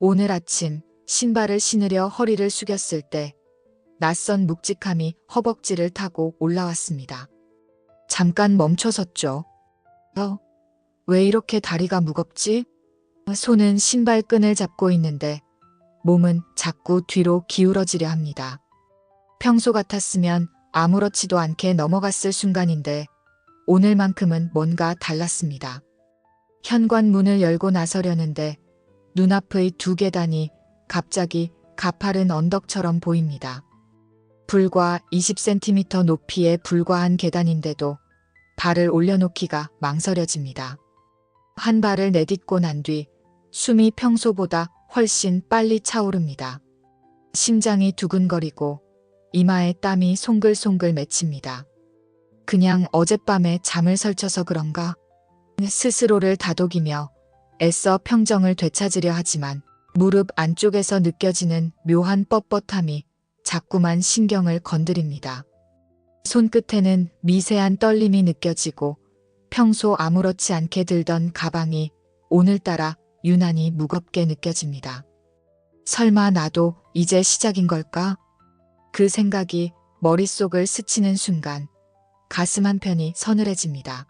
오늘 아침 신발을 신으려 허리를 숙였을 때 낯선 묵직함이 허벅지를 타고 올라왔습니다. 잠깐 멈춰섰죠. 왜 이렇게 다리가 무겁지? 손은 신발끈을 잡고 있는데 몸은 자꾸 뒤로 기울어지려 합니다. 평소 같았으면 아무렇지도 않게 넘어갔을 순간인데 오늘만큼은 뭔가 달랐습니다. 현관문을 열고 나서려는데 눈앞의 두 계단이 갑자기 가파른 언덕처럼 보입니다. 불과 20cm 높이에 불과한 계단인데도 발을 올려놓기가 망설여집니다. 한 발을 내딛고 난 뒤 숨이 평소보다 훨씬 빨리 차오릅니다. 심장이 두근거리고 이마에 땀이 송글송글 맺힙니다. 그냥 어젯밤에 잠을 설쳐서 그런가? 스스로를 다독이며 애써 평정을 되찾으려 하지만 무릎 안쪽에서 느껴지는 묘한 뻣뻣함이 자꾸만 신경을 건드립니다. 손끝에는 미세한 떨림이 느껴지고 평소 아무렇지 않게 들던 가방이 오늘따라 유난히 무겁게 느껴집니다. 설마 나도 이제 시작인 걸까? 그 생각이 머릿속을 스치는 순간 가슴 한편이 서늘해집니다.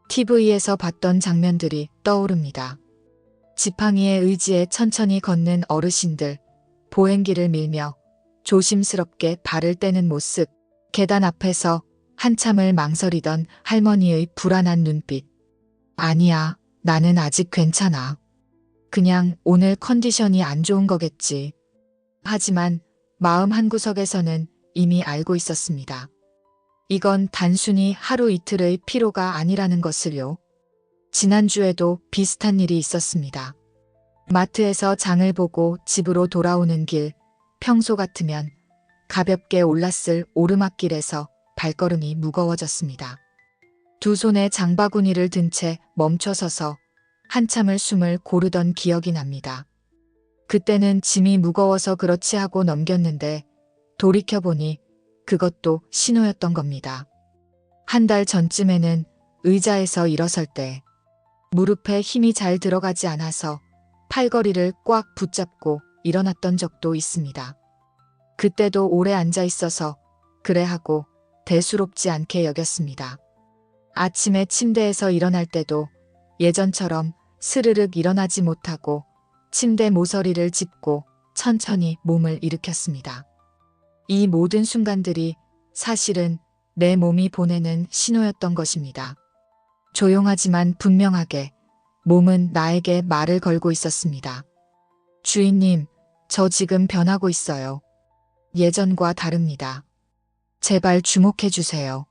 TV에서 봤던 장면들이 떠오릅니다. 지팡이에 의지해 천천히 걷는 어르신들, 보행기를 밀며 조심스럽게 발을 떼는 모습, 계단 앞에서 한참을 망설이던 할머니의 불안한 눈빛. 아니야, 나는 아직 괜찮아. 그냥 오늘 컨디션이 안 좋은 거겠지. 하지만 마음 한구석에서는 이미 알고 있었습니다. 이건 단순히 하루 이틀의 피로가 아니라는 것을요. 지난주에도 비슷한 일이 있었습니다. 마트에서 장을 보고 집으로 돌아오는 길, 평소 같으면 가볍게 올랐을 오르막길에서 발걸음이 무거워졌습니다. 두 손에 장바구니를 든 채 멈춰서서 한참을 숨을 고르던 기억이 납니다. 그때는 짐이 무거워서 그렇지 하고 넘겼는데 돌이켜보니 그것도 신호였던 겁니다. 한 달 전쯤에는 의자에서 일어설 때 무릎에 힘이 잘 들어가지 않아서 팔걸이를 꽉 붙잡고 일어났던 적도 있습니다. 그때도 오래 앉아 있어서 그래 하고 대수롭지 않게 여겼습니다. 아침에 침대에서 일어날 때도 예전처럼 스르륵 일어나지 못하고 침대 모서리를 짚고 천천히 몸을 일으켰습니다. 이 모든 순간들이 사실은 내 몸이 보내는 신호였던 것입니다. 조용하지만 분명하게 몸은 나에게 말을 걸고 있었습니다. 주인님, 저 지금 변하고 있어요. 예전과 다릅니다. 제발 주목해 주세요.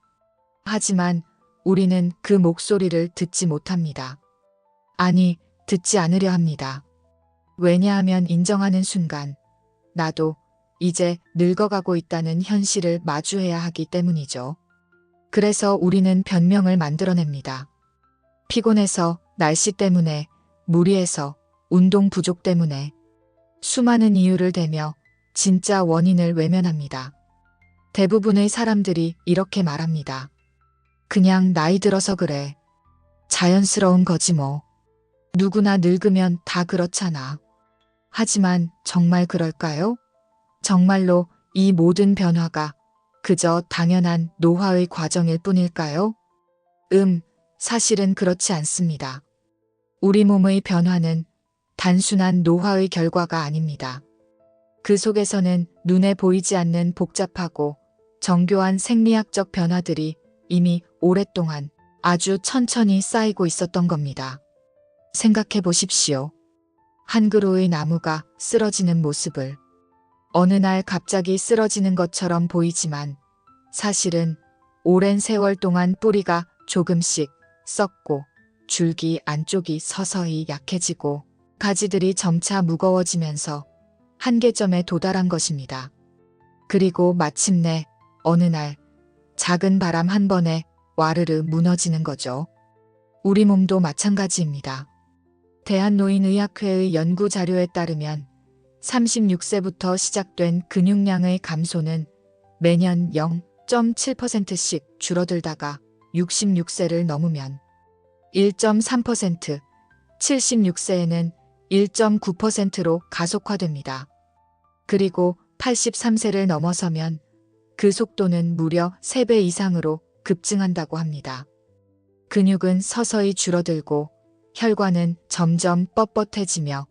하지만 우리는 그 목소리를 듣지 못합니다. 아니, 듣지 않으려 합니다. 왜냐하면 인정하는 순간 나도 이제 늙어가고 있다는 현실을 마주해야 하기 때문이죠. 그래서 우리는 변명을 만들어냅니다. 피곤해서, 날씨 때문에, 무리해서, 운동 부족 때문에 수많은 이유를 대며 진짜 원인을 외면합니다. 대부분의 사람들이 이렇게 말합니다. 그냥 나이 들어서 그래. 자연스러운 거지 뭐. 누구나 늙으면 다 그렇잖아. 하지만 정말 그럴까요? 정말로 이 모든 변화가 그저 당연한 노화의 과정일 뿐일까요? 사실은 그렇지 않습니다. 우리 몸의 변화는 단순한 노화의 결과가 아닙니다. 그 속에서는 눈에 보이지 않는 복잡하고 정교한 생리학적 변화들이 이미 오랫동안 아주 천천히 쌓이고 있었던 겁니다. 생각해 보십시오. 한 그루의 나무가 쓰러지는 모습을. 어느 날 갑자기 쓰러지는 것처럼 보이지만 사실은 오랜 세월 동안 뿌리가 조금씩 썩고 줄기 안쪽이 서서히 약해지고 가지들이 점차 무거워지면서 한계점에 도달한 것입니다. 그리고 마침내 어느 날 작은 바람 한 번에 와르르 무너지는 거죠. 우리 몸도 마찬가지입니다. 대한노인의학회의 연구 자료에 따르면 36세부터 시작된 근육량의 감소는 매년 0.7%씩 줄어들다가 66세를 넘으면 1.3%, 76세에는 1.9%로 가속화됩니다. 그리고 83세를 넘어서면 그 속도는 무려 3배 이상으로 급증한다고 합니다. 근육은 서서히 줄어들고 혈관은 점점 뻣뻣해지며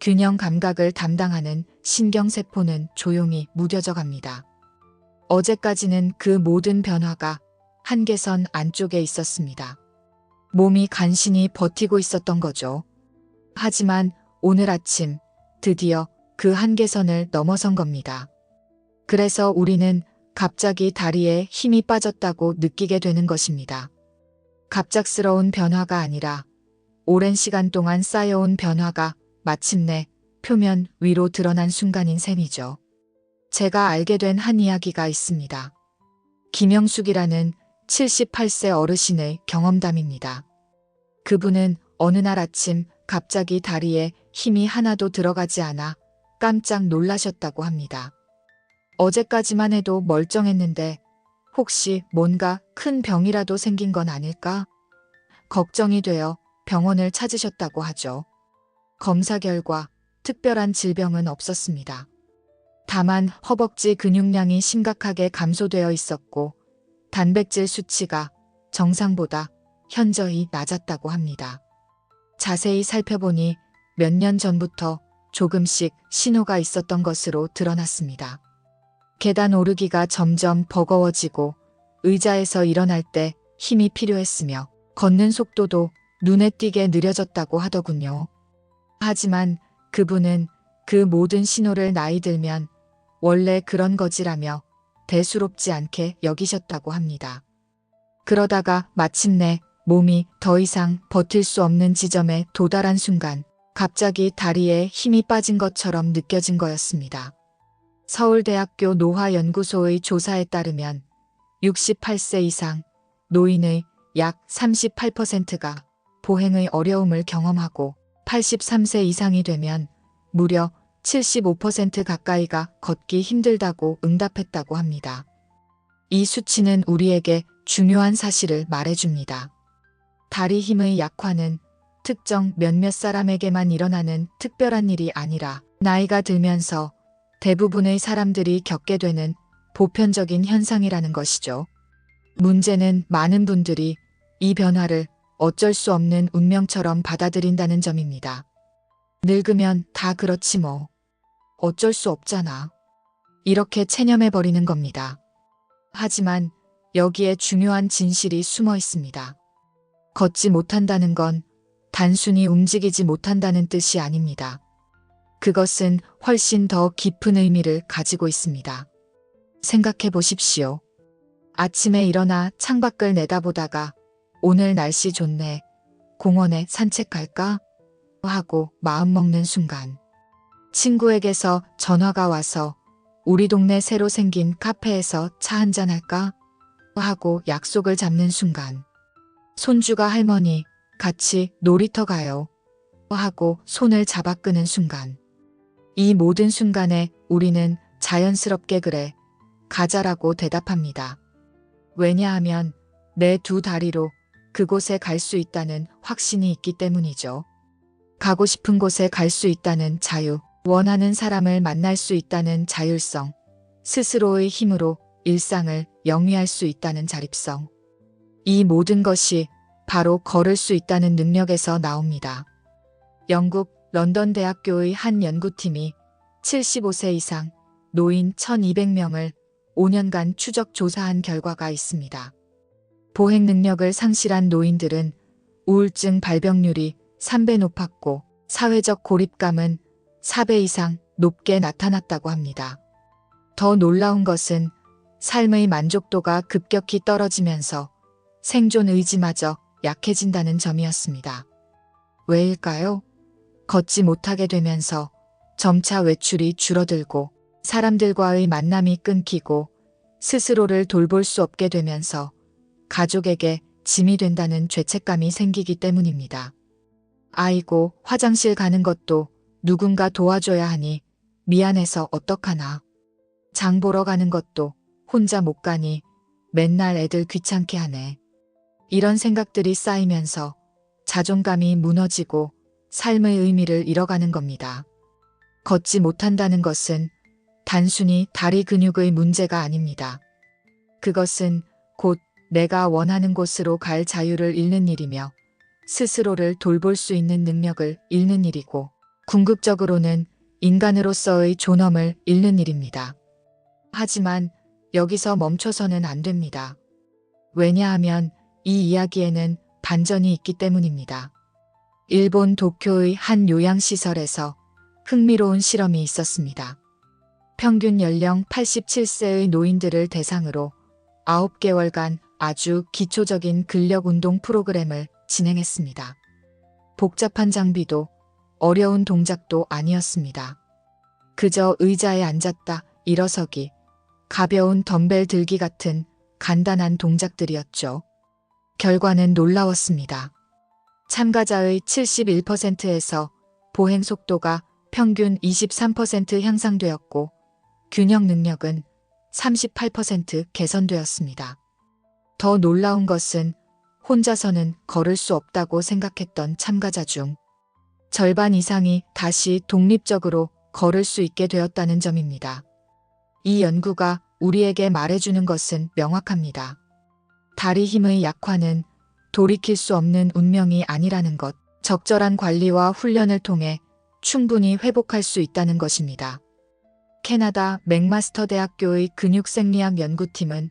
균형 감각을 담당하는 신경세포는 조용히 무뎌져 갑니다. 어제까지는 그 모든 변화가 한계선 안쪽에 있었습니다. 몸이 간신히 버티고 있었던 거죠. 하지만 오늘 아침 드디어 그 한계선을 넘어선 겁니다. 그래서 우리는 갑자기 다리에 힘이 빠졌다고 느끼게 되는 것입니다. 갑작스러운 변화가 아니라 오랜 시간 동안 쌓여온 변화가 마침내 표면 위로 드러난 순간인 셈이죠. 제가 알게 된 한 이야기가 있습니다. 김영숙이라는 78세 어르신의 경험담입니다. 그분은 어느 날 아침 갑자기 다리에 힘이 하나도 들어가지 않아 깜짝 놀라셨다고 합니다. 어제까지만 해도 멀쩡했는데 혹시 뭔가 큰 병이라도 생긴 건 아닐까? 걱정이 되어 병원을 찾으셨다고 하죠. 검사 결과 특별한 질병은 없었습니다. 다만 허벅지 근육량이 심각하게 감소되어 있었고 단백질 수치가 정상보다 현저히 낮았다고 합니다. 자세히 살펴보니 몇 년 전부터 조금씩 신호가 있었던 것으로 드러났습니다. 계단 오르기가 점점 버거워지고 의자에서 일어날 때 힘이 필요했으며 걷는 속도도 눈에 띄게 느려졌다고 하더군요. 하지만 그분은 그 모든 신호를 나이 들면 원래 그런 거지라며 대수롭지 않게 여기셨다고 합니다. 그러다가 마침내 몸이 더 이상 버틸 수 없는 지점에 도달한 순간 갑자기 다리에 힘이 빠진 것처럼 느껴진 거였습니다. 서울대학교 노화연구소의 조사에 따르면 68세 이상 노인의 약 38%가 보행의 어려움을 경험하고 83세 이상이 되면 무려 75% 가까이가 걷기 힘들다고 응답했다고 합니다. 이 수치는 우리에게 중요한 사실을 말해줍니다. 다리 힘의 약화는 특정 몇몇 사람에게만 일어나는 특별한 일이 아니라 나이가 들면서 대부분의 사람들이 겪게 되는 보편적인 현상이라는 것이죠. 문제는 많은 분들이 이 변화를 어쩔 수 없는 운명처럼 받아들인다는 점입니다. 늙으면 다 그렇지 뭐. 어쩔 수 없잖아. 이렇게 체념해버리는 겁니다. 하지만 여기에 중요한 진실이 숨어 있습니다. 걷지 못한다는 건 단순히 움직이지 못한다는 뜻이 아닙니다. 그것은 훨씬 더 깊은 의미를 가지고 있습니다. 생각해 보십시오. 아침에 일어나 창밖을 내다보다가 오늘 날씨 좋네. 공원에 산책할까? 하고 마음먹는 순간. 친구에게서 전화가 와서 우리 동네 새로 생긴 카페에서 차 한잔 할까? 하고 약속을 잡는 순간. 손주가 할머니 같이 놀이터 가요. 하고 손을 잡아 끄는 순간. 이 모든 순간에 우리는 자연스럽게 그래, 가자라고 대답합니다. 왜냐하면 내 두 다리로 그곳에 갈 수 있다는 확신이 있기 때문이죠. 가고 싶은 곳에 갈 수 있다는 자유, 원하는 사람을 만날 수 있다는 자율성, 스스로의 힘으로 일상을 영위할 수 있다는 자립성. 이 모든 것이 바로 걸을 수 있다는 능력에서 나옵니다. 영국 런던 대학교의 한 연구팀이 75세 이상 노인 1200명을 5년간 추적 조사한 결과가 있습니다. 보행 능력을 상실한 노인들은 우울증 발병률이 3배 높았고 사회적 고립감은 4배 이상 높게 나타났다고 합니다. 더 놀라운 것은 삶의 만족도가 급격히 떨어지면서 생존 의지마저 약해진다는 점이었습니다. 왜일까요? 걷지 못하게 되면서 점차 외출이 줄어들고 사람들과의 만남이 끊기고 스스로를 돌볼 수 없게 되면서 가족에게 짐이 된다는 죄책감이 생기기 때문입니다. 아이고, 화장실 가는 것도 누군가 도와줘야 하니 미안해서 어떡하나. 장 보러 가는 것도 혼자 못 가니 맨날 애들 귀찮게 하네. 이런 생각들이 쌓이면서 자존감이 무너지고 삶의 의미를 잃어가는 겁니다. 걷지 못한다는 것은 단순히 다리 근육의 문제가 아닙니다. 그것은 곧 내가 원하는 곳으로 갈 자유를 잃는 일이며 스스로를 돌볼 수 있는 능력을 잃는 일이고 궁극적으로는 인간으로서의 존엄을 잃는 일입니다. 하지만 여기서 멈춰서는 안 됩니다. 왜냐하면 이 이야기에는 반전이 있기 때문입니다. 일본 도쿄의 한 요양시설에서 흥미로운 실험이 있었습니다. 평균 연령 87세의 노인들을 대상으로 9개월간 아주 기초적인 근력 운동 프로그램을 진행했습니다. 복잡한 장비도 어려운 동작도 아니었습니다. 그저 의자에 앉았다 일어서기, 가벼운 덤벨 들기 같은 간단한 동작들이었죠. 결과는 놀라웠습니다. 참가자의 71%에서 보행 속도가 평균 23% 향상되었고 균형 능력은 38% 개선되었습니다. 더 놀라운 것은 혼자서는 걸을 수 없다고 생각했던 참가자 중 절반 이상이 다시 독립적으로 걸을 수 있게 되었다는 점입니다. 이 연구가 우리에게 말해주는 것은 명확합니다. 다리 힘의 약화는 돌이킬 수 없는 운명이 아니라는 것, 적절한 관리와 훈련을 통해 충분히 회복할 수 있다는 것입니다. 캐나다 맥마스터 대학교의 근육생리학 연구팀은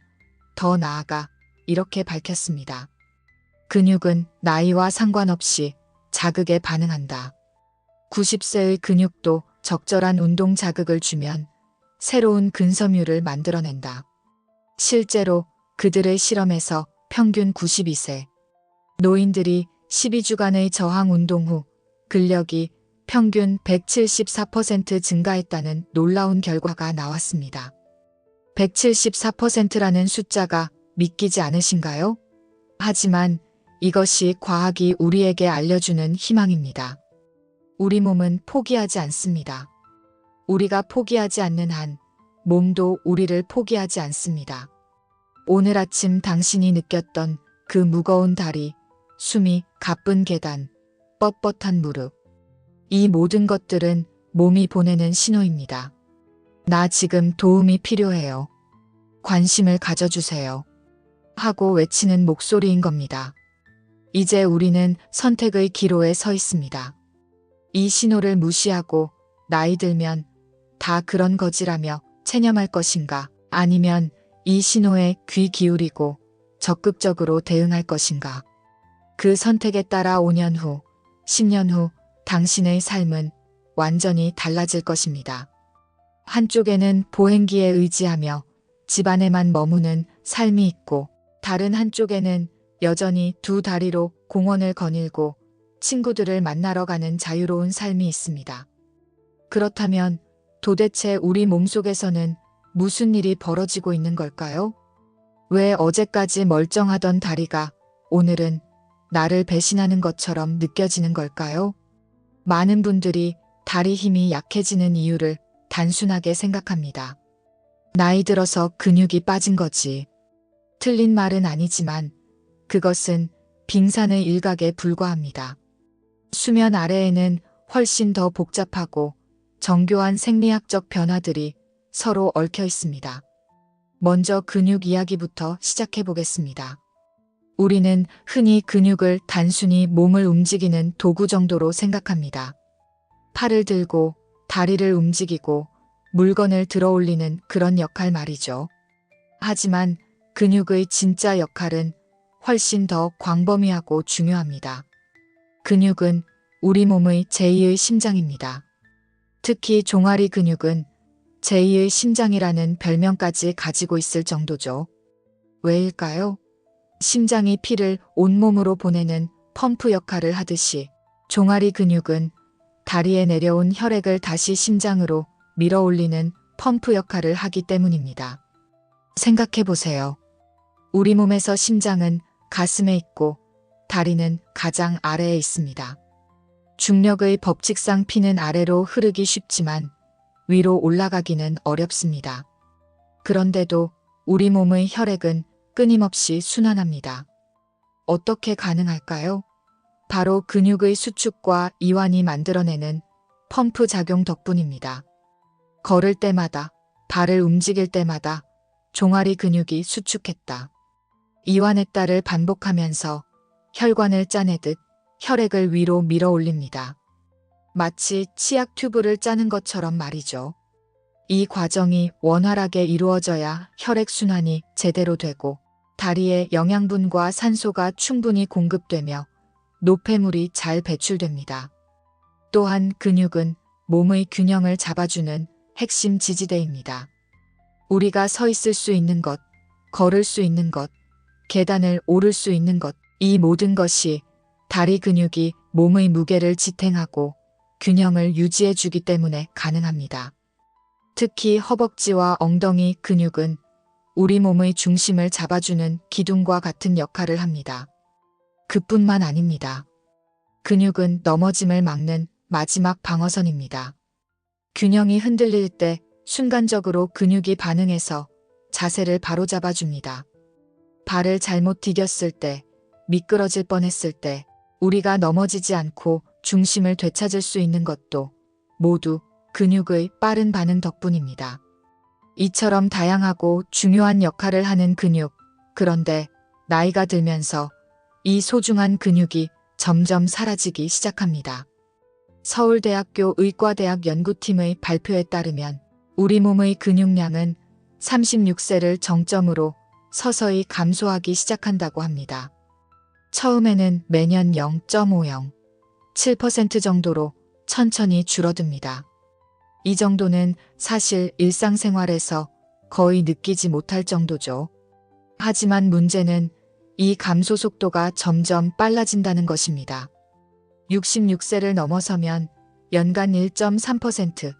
더 나아가 이렇게 밝혔습니다. 근육은 나이와 상관없이 자극에 반응한다. 90세의 근육도 적절한 운동 자극을 주면 새로운 근섬유를 만들어낸다. 실제로 그들의 실험에서 평균 92세 노인들이 12주간의 저항 운동 후 근력이 평균 174% 증가했다는 놀라운 결과가 나왔습니다. 174%라는 숫자가 믿기지 않으신가요? 하지만 이것이 과학이 우리에게 알려주는 희망입니다. 우리 몸은 포기하지 않습니다. 우리가 포기하지 않는 한 몸도 우리를 포기하지 않습니다. 오늘 아침 당신이 느꼈던 그 무거운 다리, 숨이 가쁜 계단, 뻣뻣한 무릎. 이 모든 것들은 몸이 보내는 신호입니다. 나 지금 도움이 필요해요. 관심을 가져주세요. 하고 외치는 목소리인 겁니다. 이제 우리는 선택의 기로에 서 있습니다. 이 신호를 무시하고 나이 들면 다 그런 거지라며 체념할 것인가, 아니면 이 신호에 귀 기울이고 적극적으로 대응할 것인가. 그 선택에 따라 5년 후, 10년 후 당신의 삶은 완전히 달라질 것입니다. 한쪽에는 보행기에 의지하며 집안에만 머무는 삶이 있고, 다른 한쪽에는 여전히 두 다리로 공원을 거닐고 친구들을 만나러 가는 자유로운 삶이 있습니다. 그렇다면 도대체 우리 몸속에서는 무슨 일이 벌어지고 있는 걸까요? 왜 어제까지 멀쩡하던 다리가 오늘은 나를 배신하는 것처럼 느껴지는 걸까요? 많은 분들이 다리 힘이 약해지는 이유를 단순하게 생각합니다. 나이 들어서 근육이 빠진 거지. 틀린 말은 아니지만 그것은 빙산의 일각에 불과합니다. 수면 아래에는 훨씬 더 복잡하고 정교한 생리학적 변화들이 서로 얽혀 있습니다. 먼저 근육 이야기부터 시작해 보겠습니다. 우리는 흔히 근육을 단순히 몸을 움직이는 도구 정도로 생각합니다. 팔을 들고 다리를 움직이고 물건을 들어 올리는 그런 역할 말이죠. 하지만 근육의 진짜 역할은 훨씬 더 광범위하고 중요합니다. 근육은 우리 몸의 제2의 심장입니다. 특히 종아리 근육은 제2의 심장이라는 별명까지 가지고 있을 정도죠. 왜일까요? 심장이 피를 온몸으로 보내는 펌프 역할을 하듯이 종아리 근육은 다리에 내려온 혈액을 다시 심장으로 밀어 올리는 펌프 역할을 하기 때문입니다. 생각해 보세요. 우리 몸에서 심장은 가슴에 있고 다리는 가장 아래에 있습니다. 중력의 법칙상 피는 아래로 흐르기 쉽지만 위로 올라가기는 어렵습니다. 그런데도 우리 몸의 혈액은 끊임없이 순환합니다. 어떻게 가능할까요? 바로 근육의 수축과 이완이 만들어내는 펌프 작용 덕분입니다. 걸을 때마다, 발을 움직일 때마다 종아리 근육이 수축했다. 이완했다를 반복하면서 혈관을 짜내듯 혈액을 위로 밀어 올립니다. 마치 치약 튜브를 짜는 것처럼 말이죠. 이 과정이 원활하게 이루어져야 혈액순환이 제대로 되고 다리에 영양분과 산소가 충분히 공급되며 노폐물이 잘 배출됩니다. 또한 근육은 몸의 균형을 잡아주는 핵심 지지대입니다. 우리가 서 있을 수 있는 것, 걸을 수 있는 것, 계단을 오를 수 있는 것, 이 모든 것이 다리 근육이 몸의 무게를 지탱하고 균형을 유지해 주기 때문에 가능합니다. 특히 허벅지와 엉덩이 근육은 우리 몸의 중심을 잡아주는 기둥과 같은 역할을 합니다. 그뿐만 아닙니다. 근육은 넘어짐을 막는 마지막 방어선입니다. 균형이 흔들릴 때 순간적으로 근육이 반응해서 자세를 바로잡아줍니다. 발을 잘못 디뎠을 때, 미끄러질 뻔했을 때 우리가 넘어지지 않고 중심을 되찾을 수 있는 것도 모두 근육의 빠른 반응 덕분입니다. 이처럼 다양하고 중요한 역할을 하는 근육, 그런데 나이가 들면서 이 소중한 근육이 점점 사라지기 시작합니다. 서울대학교 의과대학 연구팀의 발표에 따르면 우리 몸의 근육량은 36세를 정점으로 서서히 감소하기 시작한다고 합니다. 처음에는 매년 0.50, 7% 정도로 천천히 줄어듭니다. 이 정도는 사실 일상생활에서 거의 느끼지 못할 정도죠. 하지만 문제는 이 감소 속도가 점점 빨라진다는 것입니다. 66세를 넘어서면 연간 1.3%,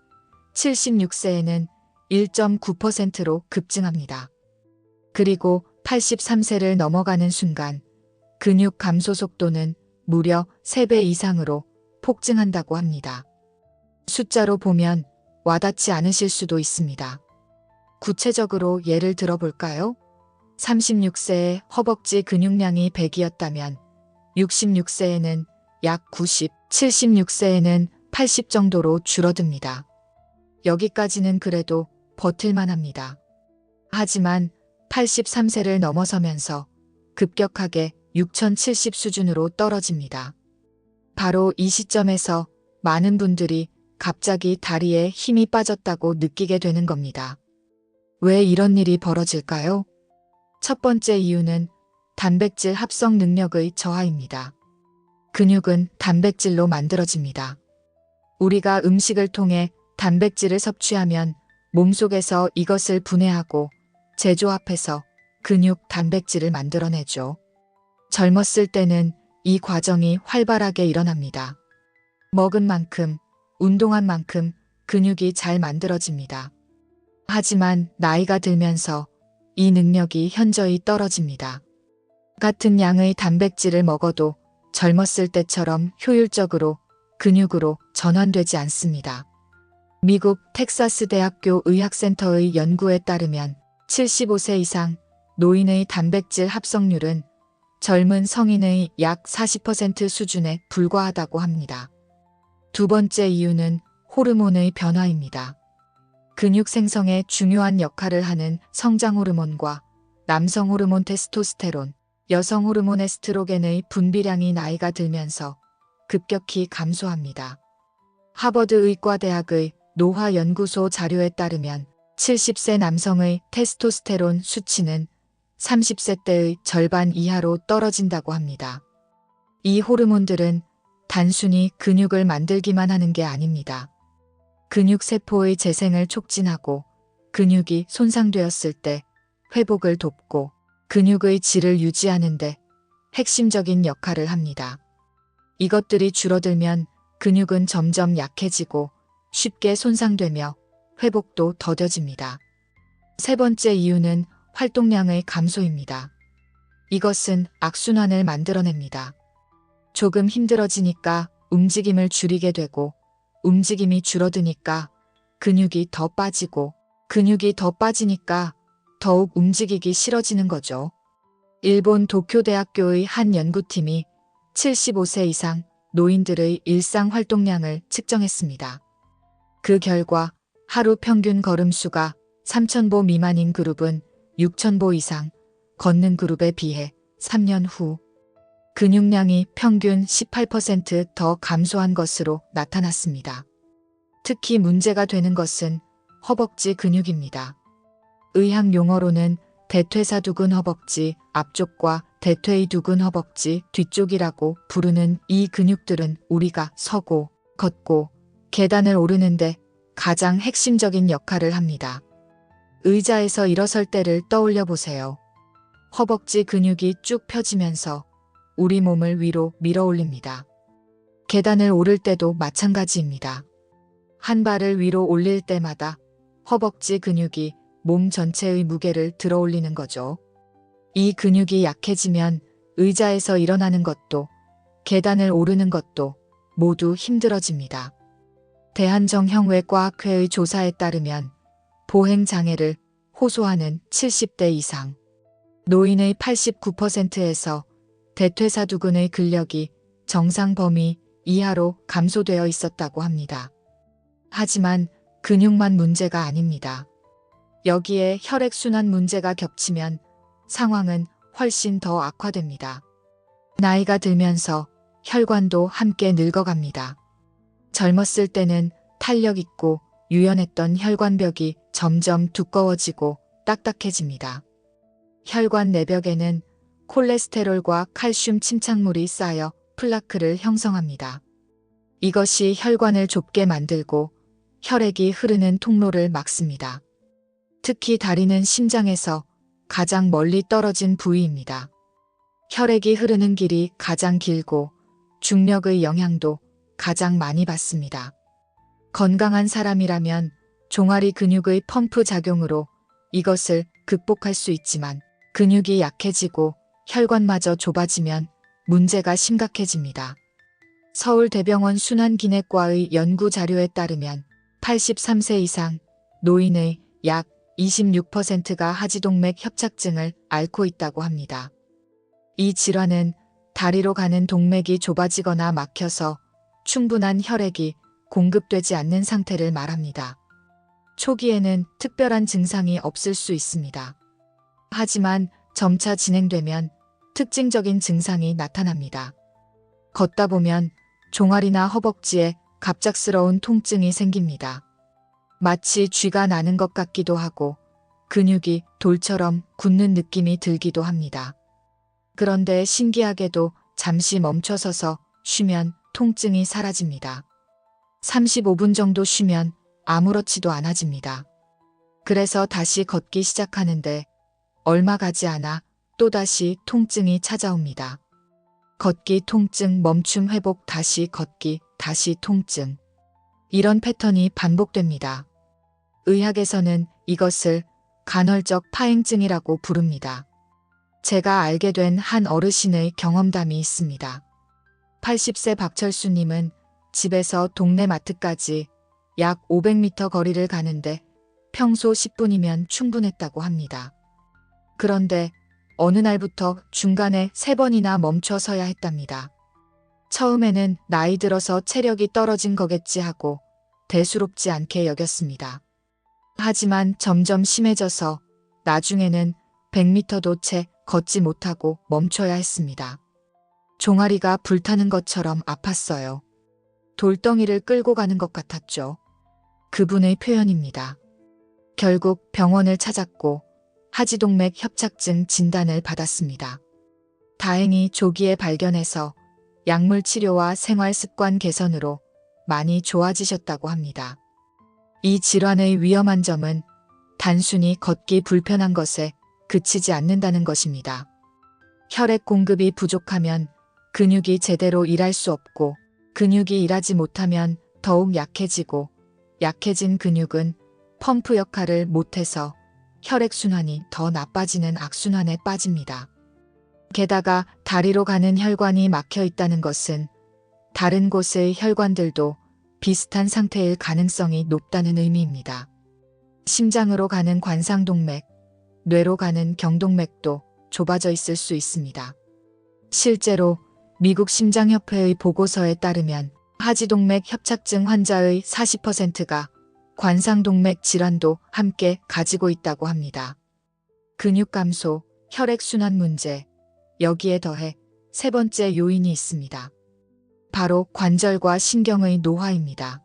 76세에는 1.9%로 급증합니다. 그리고 83세를 넘어가는 순간 근육 감소 속도는 무려 3배 이상으로 폭증한다고 합니다. 숫자로 보면 와닿지 않으실 수도 있습니다. 구체적으로 예를 들어볼까요? 36세에 허벅지 근육량이 100이었다면 66세에는 약 90, 76세에는 80 정도로 줄어듭니다. 여기까지는 그래도 버틸만 합니다. 하지만 83세를 넘어서면서 급격하게 6070 수준으로 떨어집니다. 바로 이 시점에서 많은 분들이 갑자기 다리에 힘이 빠졌다고 느끼게 되는 겁니다. 왜 이런 일이 벌어질까요? 첫 번째 이유는 단백질 합성 능력의 저하입니다. 근육은 단백질로 만들어집니다. 우리가 음식을 통해 단백질을 섭취하면 몸속에서 이것을 분해하고 재조합해서 근육 단백질을 만들어내죠. 젊었을 때는 이 과정이 활발하게 일어납니다. 먹은 만큼, 운동한 만큼 근육이 잘 만들어집니다. 하지만 나이가 들면서 이 능력이 현저히 떨어집니다. 같은 양의 단백질을 먹어도 젊었을 때처럼 효율적으로 근육으로 전환되지 않습니다. 미국 텍사스 대학교 의학센터의 연구에 따르면 75세 이상 노인의 단백질 합성률은 젊은 성인의 약 40% 수준에 불과하다고 합니다. 두 번째 이유는 호르몬의 변화입니다. 근육 생성에 중요한 역할을 하는 성장 호르몬과 남성 호르몬 테스토스테론, 여성 호르몬 에스트로겐의 분비량이 나이가 들면서 급격히 감소합니다. 하버드 의과대학의 노화연구소 자료에 따르면 70세 남성의 테스토스테론 수치는 30세 때의 절반 이하로 떨어진다고 합니다. 이 호르몬들은 단순히 근육을 만들기만 하는 게 아닙니다. 근육세포의 재생을 촉진하고 근육이 손상되었을 때 회복을 돕고 근육의 질을 유지하는 데 핵심적인 역할을 합니다. 이것들이 줄어들면 근육은 점점 약해지고 쉽게 손상되며 회복도 더뎌집니다. 세 번째 이유는 활동량의 감소입니다. 이것은 악순환을 만들어냅니다. 조금 힘들어지니까 움직임을 줄이게 되고 움직임이 줄어드니까 근육이 더 빠지고 근육이 더 빠지니까 더욱 움직이기 싫어지는 거죠. 일본 도쿄대학교의 한 연구팀이 75세 이상 노인들의 일상 활동량을 측정했습니다. 그 결과 하루 평균 걸음수가 3,000보 미만인 그룹은 6,000보 이상, 걷는 그룹에 비해 3년 후 근육량이 평균 18%더 감소한 것으로 나타났습니다. 특히 문제가 되는 것은 허벅지 근육입니다. 의학 용어로는 대퇴사두근 허벅지 앞쪽과 대퇴이두근 허벅지 뒤쪽이라고 부르는 이 근육들은 우리가 서고 걷고 계단을 오르는데 가장 핵심적인 역할을 합니다. 의자에서 일어설 때를 떠올려 보세요. 허벅지 근육이 쭉 펴지면서 우리 몸을 위로 밀어 올립니다. 계단을 오를 때도 마찬가지입니다. 한 발을 위로 올릴 때마다 허벅지 근육이 몸 전체의 무게를 들어 올리는 거죠. 이 근육이 약해지면 의자에서 일어나는 것도 계단을 오르는 것도 모두 힘들어집니다. 대한정형외과학회의 조사에 따르면 보행장애를 호소하는 70대 이상 노인의 89%에서 대퇴사두근의 근력이 정상 범위 이하로 감소되어 있었다고 합니다. 하지만 근육만 문제가 아닙니다. 여기에 혈액순환 문제가 겹치면 상황은 훨씬 더 악화됩니다. 나이가 들면서 혈관도 함께 늙어갑니다. 젊었을 때는 탄력 있고 유연했던 혈관벽이 점점 두꺼워지고 딱딱해집니다. 혈관 내벽에는 콜레스테롤과 칼슘 침착물이 쌓여 플라크를 형성합니다. 이것이 혈관을 좁게 만들고 혈액이 흐르는 통로를 막습니다. 특히 다리는 심장에서 가장 멀리 떨어진 부위입니다. 혈액이 흐르는 길이 가장 길고 중력의 영향도 가장 많이 받습니다. 건강한 사람이라면 종아리 근육의 펌프 작용으로 이것을 극복할 수 있지만 근육이 약해지고 혈관마저 좁아지면 문제가 심각해집니다. 서울대병원 순환기내과의 연구 자료에 따르면 83세 이상 노인의 약 26%가 하지동맥 협착증을 앓고 있다고 합니다. 이 질환은 다리로 가는 동맥이 좁아지거나 막혀서 충분한 혈액이 공급되지 않는 상태를 말합니다. 초기에는 특별한 증상이 없을 수 있습니다. 하지만 점차 진행되면 특징적인 증상이 나타납니다. 걷다 보면 종아리나 허벅지에 갑작스러운 통증이 생깁니다. 마치 쥐가 나는 것 같기도 하고 근육이 돌처럼 굳는 느낌이 들기도 합니다. 그런데 신기하게도 잠시 멈춰서서 쉬면 통증이 사라집니다. 35분 정도 쉬면 아무렇지도 않아집니다. 그래서 다시 걷기 시작하는데 얼마 가지 않아 또다시 통증이 찾아옵니다. 걷기 통증 멈춤 회복 다시 걷기 다시 통증. 이런 패턴이 반복됩니다. 의학에서는 이것을 간헐적 파행증이라고 부릅니다. 제가 알게 된 한 어르신의 경험담이 있습니다. 80세 박철수님은 집에서 동네 마트까지 약 500m 거리를 가는데 평소 10분이면 충분했다고 합니다. 그런데 어느 날부터 중간에 3번이나 멈춰 서야 했답니다. 처음에는 나이 들어서 체력이 떨어진 거겠지 하고 대수롭지 않게 여겼습니다. 하지만 점점 심해져서 나중에는 100m도 채 걷지 못하고 멈춰야 했습니다. 종아리가 불타는 것처럼 아팠어요. 돌덩이를 끌고 가는 것 같았죠. 그분의 표현입니다. 결국 병원을 찾았고 하지동맥 협착증 진단을 받았습니다. 다행히 조기에 발견해서 약물 치료와 생활 습관 개선으로 많이 좋아지셨다고 합니다. 이 질환의 위험한 점은 단순히 걷기 불편한 것에 그치지 않는다는 것입니다. 혈액 공급이 부족하면 근육이 제대로 일할 수 없고 근육이 일하지 못하면 더욱 약해지고 약해진 근육은 펌프 역할을 못해서 혈액순환이 더 나빠지는 악순환에 빠집니다. 게다가 다리로 가는 혈관이 막혀 있다는 것은 다른 곳의 혈관들도 비슷한 상태일 가능성이 높다는 의미입니다. 심장으로 가는 관상동맥, 뇌로 가는 경동맥도 좁아져 있을 수 있습니다. 실제로 미국 심장협회의 보고서에 따르면 하지동맥 협착증 환자의 40%가 관상동맥 질환도 함께 가지고 있다고 합니다. 근육 감소, 혈액순환 문제, 여기에 더해 세 번째 요인이 있습니다. 바로 관절과 신경의 노화입니다.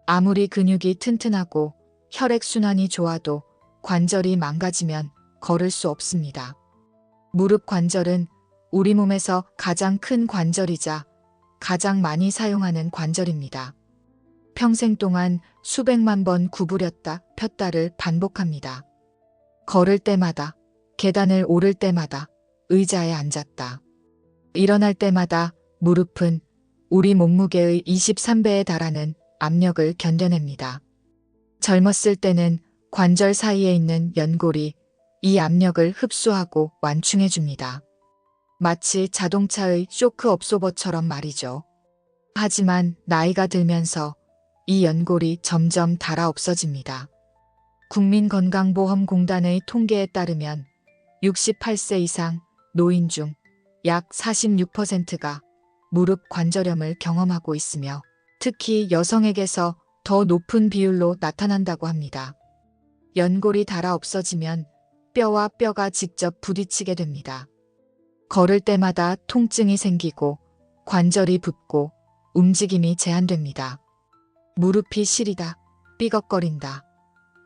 아무리 근육이 튼튼하고 혈액순환이 좋아도 관절이 망가지면 걸을 수 없습니다. 무릎 관절은 우리 몸에서 가장 큰 관절이자 가장 많이 사용하는 관절입니다. 평생 동안 수백만 번 구부렸다 폈다를 반복합니다. 걸을 때마다, 계단을 오를 때마다, 의자에 앉았다. 일어날 때마다 무릎은 우리 몸무게의 23배에 달하는 압력을 견뎌냅니다. 젊었을 때는 관절 사이에 있는 연골이 이 압력을 흡수하고 완충해 줍니다. 마치 자동차의 쇼크 업소버처럼 말이죠. 하지만 나이가 들면서 이 연골이 점점 닳아 없어집니다. 국민건강보험공단의 통계에 따르면 68세 이상 노인 중 약 46%가 무릎 관절염을 경험하고 있으며 특히 여성에게서 더 높은 비율로 나타난다고 합니다. 연골이 닳아 없어지면 뼈와 뼈가 직접 부딪히게 됩니다. 걸을 때마다 통증이 생기고 관절이 붓고 움직임이 제한됩니다. 무릎이 시리다, 삐걱거린다,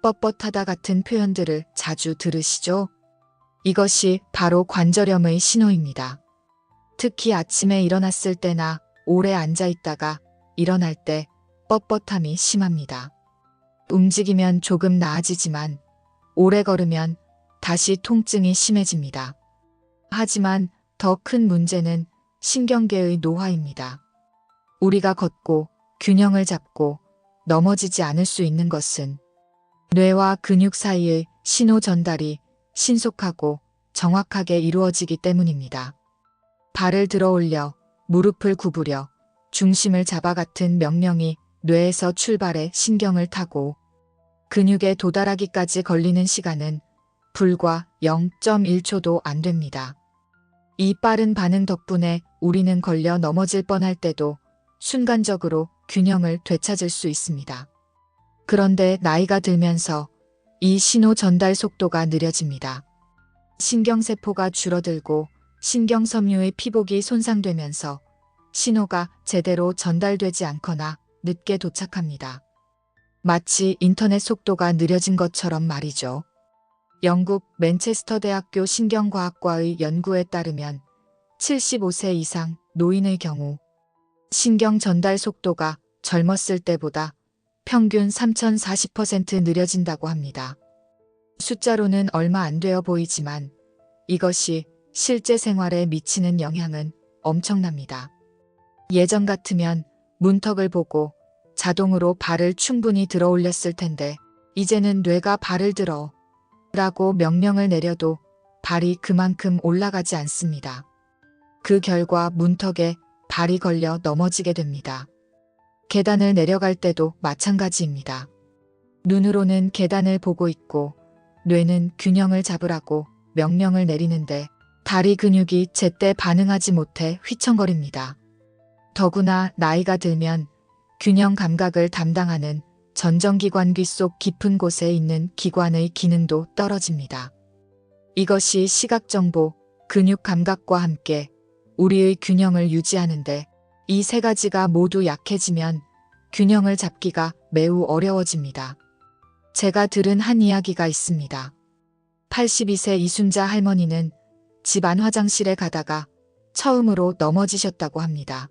뻣뻣하다 같은 표현들을 자주 들으시죠? 이것이 바로 관절염의 신호입니다. 특히 아침에 일어났을 때나 오래 앉아 있다가 일어날 때 뻣뻣함이 심합니다. 움직이면 조금 나아지지만 오래 걸으면 다시 통증이 심해집니다. 하지만 더 큰 문제는 신경계의 노화입니다. 우리가 걷고 균형을 잡고 넘어지지 않을 수 있는 것은 뇌와 근육 사이의 신호 전달이 신속하고 정확하게 이루어지기 때문입니다. 발을 들어 올려, 무릎을 구부려, 중심을 잡아 같은 명령이 뇌에서 출발해 신경을 타고 근육에 도달하기까지 걸리는 시간은 불과 0.1초도 안 됩니다. 이 빠른 반응 덕분에 우리는 걸려 넘어질 뻔할 때도 순간적으로 균형을 되찾을 수 있습니다. 그런데 나이가 들면서 이 신호 전달 속도가 느려집니다. 신경세포가 줄어들고 신경섬유의 피복이 손상되면서 신호가 제대로 전달되지 않거나 늦게 도착합니다. 마치 인터넷 속도가 느려진 것처럼 말이죠. 영국 맨체스터 대학교 신경과학과의 연구에 따르면 75세 이상 노인의 경우 신경 전달 속도가 젊었을 때보다 평균 3040% 느려진다고 합니다. 숫자로는 얼마 안 되어 보이지만 이것이 실제 생활에 미치는 영향은 엄청납니다. 예전 같으면 문턱을 보고 자동으로 발을 충분히 들어 올렸을 텐데 이제는 뇌가 발을 들어 라고 명령을 내려도 발이 그만큼 올라가지 않습니다. 그 결과 문턱에 발이 걸려 넘어지게 됩니다. 계단을 내려갈 때도 마찬가지입니다. 눈으로는 계단을 보고 있고 뇌는 균형을 잡으라고 명령을 내리는데 다리 근육이 제때 반응하지 못해 휘청거립니다. 더구나 나이가 들면 균형 감각을 담당하는 전정기관 귀 속 깊은 곳에 있는 기관의 기능도 떨어집니다. 이것이 시각정보, 근육 감각과 함께 우리의 균형을 유지하는데 이 세 가지가 모두 약해지면 균형을 잡기가 매우 어려워집니다. 제가 들은 한 이야기가 있습니다. 82세 이순자 할머니는 집안 화장실에 가다가 처음으로 넘어지셨다고 합니다.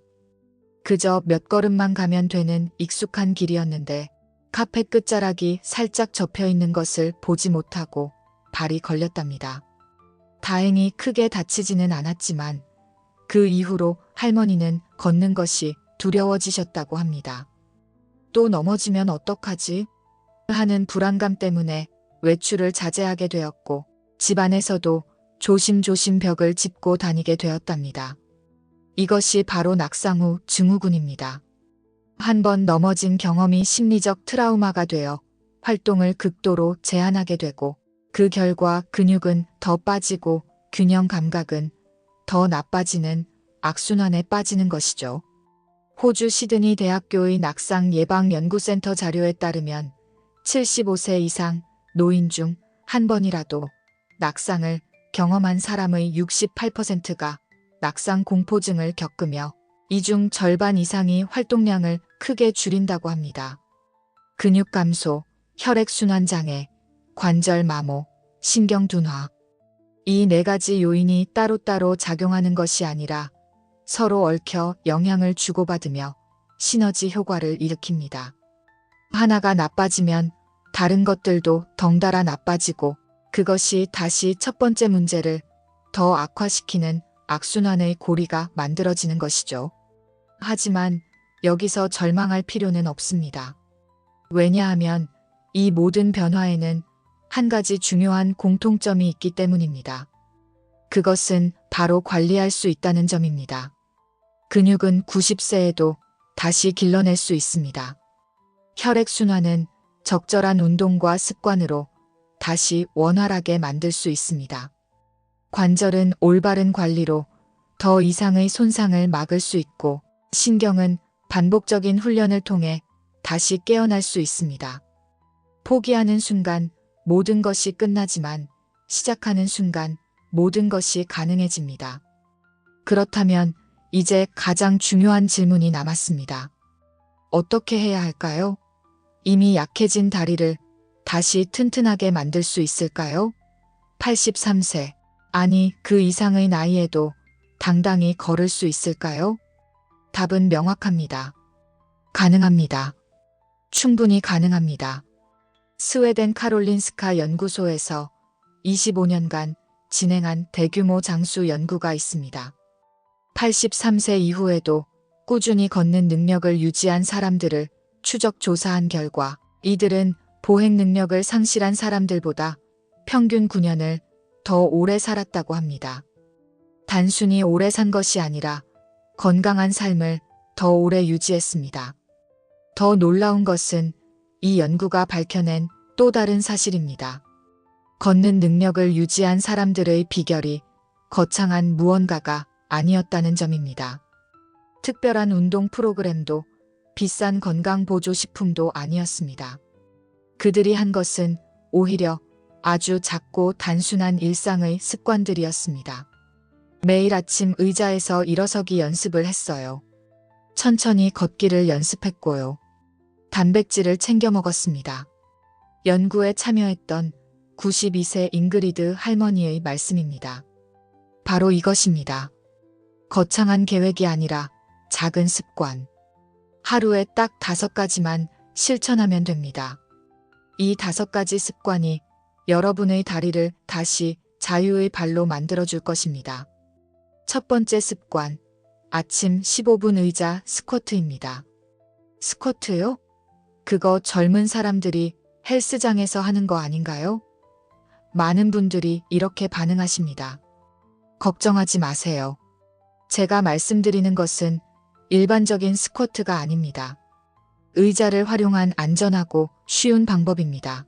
그저 몇 걸음만 가면 되는 익숙한 길이었는데 카펫 끝자락이 살짝 접혀 있는 것을 보지 못하고 발이 걸렸답니다. 다행히 크게 다치지는 않았지만 그 이후로 할머니는 걷는 것이 두려워지셨다고 합니다. 또 넘어지면 어떡하지? 하는 불안감 때문에 외출을 자제하게 되었고 집안에서도 조심조심 벽을 짚고 다니게 되었답니다. 이것이 바로 낙상 후 증후군입니다. 한 번 넘어진 경험이 심리적 트라우마가 되어 활동을 극도로 제한하게 되고 그 결과 근육은 더 빠지고 균형 감각은 더 나빠지는 악순환에 빠지는 것이죠. 호주 시드니 대학교의 낙상 예방 연구센터 자료에 따르면 75세 이상 노인 중 한 번이라도 낙상을 경험한 사람의 68%가 낙상 공포증을 겪으며 이 중 절반 이상이 활동량을 크게 줄인다고 합니다. 근육 감소, 혈액순환 장애, 관절 마모, 신경 둔화. 이 네 가지 요인이 따로따로 작용하는 것이 아니라 서로 얽혀 영향을 주고받으며 시너지 효과를 일으킵니다. 하나가 나빠지면 다른 것들도 덩달아 나빠지고 그것이 다시 첫 번째 문제를 더 악화시키는 악순환의 고리가 만들어지는 것이죠. 하지만 여기서 절망할 필요는 없습니다. 왜냐하면 이 모든 변화에는 한 가지 중요한 공통점이 있기 때문입니다. 그것은 바로 관리할 수 있다는 점입니다. 근육은 90세에도 다시 길러낼 수 있습니다. 혈액순환은 적절한 운동과 습관으로 다시 원활하게 만들 수 있습니다. 관절은 올바른 관리로 더 이상의 손상을 막을 수 있고 신경은 반복적인 훈련을 통해 다시 깨어날 수 있습니다. 포기하는 순간 모든 것이 끝나지만 시작하는 순간 모든 것이 가능해집니다. 그렇다면 이제 가장 중요한 질문이 남았습니다. 어떻게 해야 할까요? 이미 약해진 다리를 다시 튼튼하게 만들 수 있을까요? 83세, 아니 그 이상의 나이에도 당당히 걸을 수 있을까요? 답은 명확합니다. 가능합니다. 충분히 가능합니다. 스웨덴 카롤린스카 연구소에서 25년간 진행한 대규모 장수 연구가 있습니다. 83세 이후에도 꾸준히 걷는 능력을 유지한 사람들을 추적 조사한 결과 이들은 보행 능력을 상실한 사람들보다 평균 9년을 더 오래 살았다고 합니다. 단순히 오래 산 것이 아니라 건강한 삶을 더 오래 유지했습니다. 더 놀라운 것은 이 연구가 밝혀낸 또 다른 사실입니다. 걷는 능력을 유지한 사람들의 비결이 거창한 무언가가 아니었다는 점입니다. 특별한 운동 프로그램도 비싼 건강보조식품도 아니었습니다. 그들이 한 것은 오히려 아주 작고 단순한 일상의 습관들이었습니다. 매일 아침 의자에서 일어서기 연습을 했어요. 천천히 걷기를 연습했고요. 단백질을 챙겨 먹었습니다. 연구에 참여했던 92세 잉그리드 할머니의 말씀입니다. 바로 이것입니다. 거창한 계획이 아니라 작은 습관. 하루에 딱 5가지만 실천하면 됩니다. 이 5가지 습관이 여러분의 다리를 다시 자유의 발로 만들어줄 것입니다. 첫 번째 습관, 아침 15분 의자 스쿼트입니다. 스쿼트요? 그거 젊은 사람들이 헬스장에서 하는 거 아닌가요? 많은 분들이 이렇게 반응하십니다. 걱정하지 마세요. 제가 말씀드리는 것은 일반적인 스쿼트가 아닙니다. 의자를 활용한 안전하고 쉬운 방법입니다.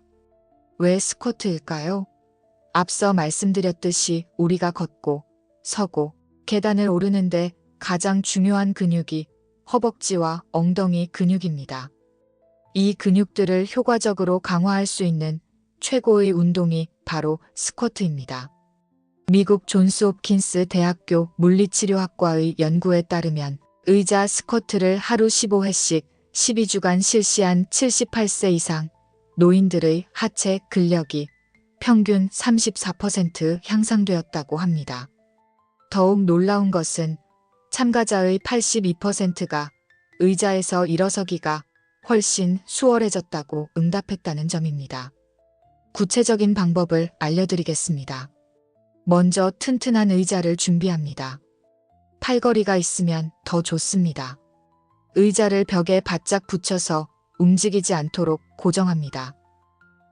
왜 스쿼트일까요? 앞서 말씀드렸듯이 우리가 걷고 서고 계단을 오르는데 가장 중요한 근육이 허벅지와 엉덩이 근육입니다. 이 근육들을 효과적으로 강화할 수 있는 최고의 운동이 바로 스쿼트입니다. 미국 존스 홉킨스 대학교 물리치료학과의 연구에 따르면 의자 스쿼트를 하루 15회씩 12주간 실시한 78세 이상 노인들의 하체 근력이 평균 34% 향상되었다고 합니다. 더욱 놀라운 것은 참가자의 82%가 의자에서 일어서기가 훨씬 수월해졌다고 응답했다는 점입니다. 구체적인 방법을 알려드리겠습니다. 먼저 튼튼한 의자를 준비합니다. 팔걸이가 있으면 더 좋습니다. 의자를 벽에 바짝 붙여서 움직이지 않도록 고정합니다.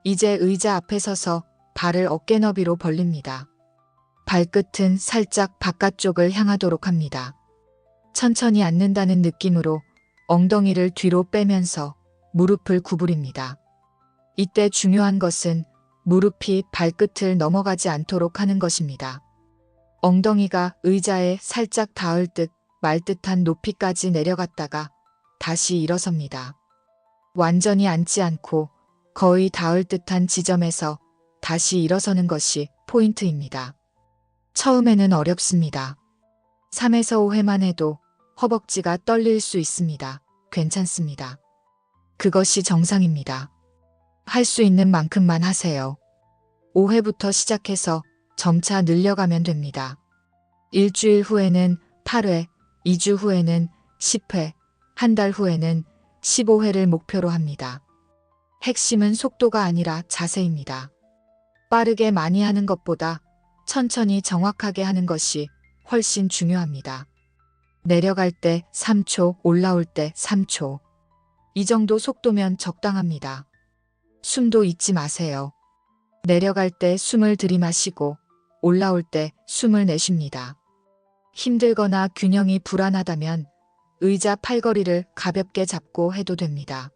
이제 의자 앞에 서서 발을 어깨 너비로 벌립니다. 발끝은 살짝 바깥쪽을 향하도록 합니다. 천천히 앉는다는 느낌으로 엉덩이를 뒤로 빼면서 무릎을 구부립니다. 이때 중요한 것은 무릎이 발끝을 넘어가지 않도록 하는 것입니다. 엉덩이가 의자에 살짝 닿을 듯 말 듯한 높이까지 내려갔다가 다시 일어섭니다. 완전히 앉지 않고 거의 닿을 듯한 지점에서 다시 일어서는 것이 포인트입니다. 처음에는 어렵습니다. 3에서 5회만 해도 허벅지가 떨릴 수 있습니다. 괜찮습니다. 그것이 정상입니다. 할 수 있는 만큼만 하세요. 5회부터 시작해서 점차 늘려가면 됩니다. 일주일 후에는 8회, 2주 후에는 10회, 한 달 후에는 15회를 목표로 합니다. 핵심은 속도가 아니라 자세입니다. 빠르게 많이 하는 것보다 천천히 정확하게 하는 것이 훨씬 중요합니다. 내려갈 때 3초, 올라올 때 3초. 이 정도 속도면 적당합니다. 숨도 잊지 마세요. 내려갈 때 숨을 들이마시고 올라올 때 숨을 내쉽니다. 힘들거나 균형이 불안하다면 의자 팔걸이를 가볍게 잡고 해도 됩니다.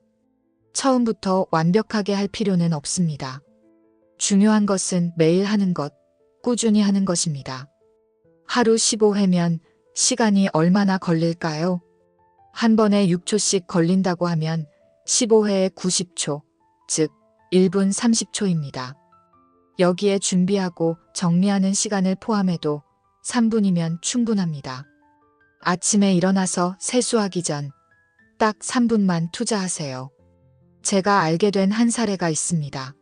처음부터 완벽하게 할 필요는 없습니다. 중요한 것은 매일 하는 것, 꾸준히 하는 것입니다. 하루 15회면 시간이 얼마나 걸릴까요? 한 번에 6초씩 걸린다고 하면 15회에 90초, 즉 1분 30초입니다. 여기에 준비하고 정리하는 시간을 포함해도 3분이면 충분합니다. 아침에 일어나서 세수하기 전 딱 3분만 투자하세요. 제가 알게 된 한 사례가 있습니다.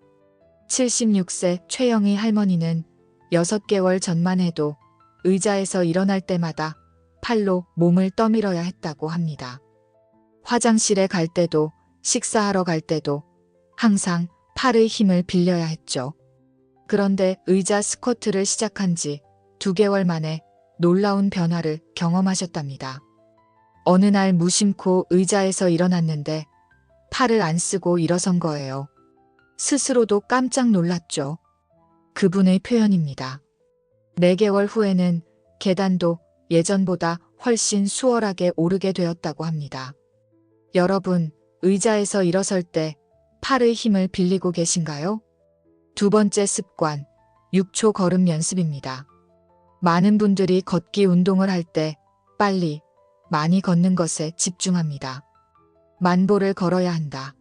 76세 최영희 할머니는 6개월 전만 해도 의자에서 일어날 때마다 팔로 몸을 떠밀어야 했다고 합니다. 화장실에 갈 때도 식사하러 갈 때도 항상 팔의 힘을 빌려야 했죠. 그런데 의자 스쿼트를 시작한 지 2개월 만에 놀라운 변화를 경험하셨답니다. 어느 날 무심코 의자에서 일어났는데 팔을 안 쓰고 일어선 거예요. 스스로도 깜짝 놀랐죠. 그분의 표현입니다. 4개월 후에는 계단도 예전보다 훨씬 수월하게 오르게 되었다고 합니다. 여러분, 의자에서 일어설 때 팔의 힘을 빌리고 계신가요? 두 번째 습관, 6초 걸음 연습입니다. 많은 분들이 걷기 운동을 할 때 빨리, 많이 걷는 것에 집중합니다. 만보를 걸어야 한다.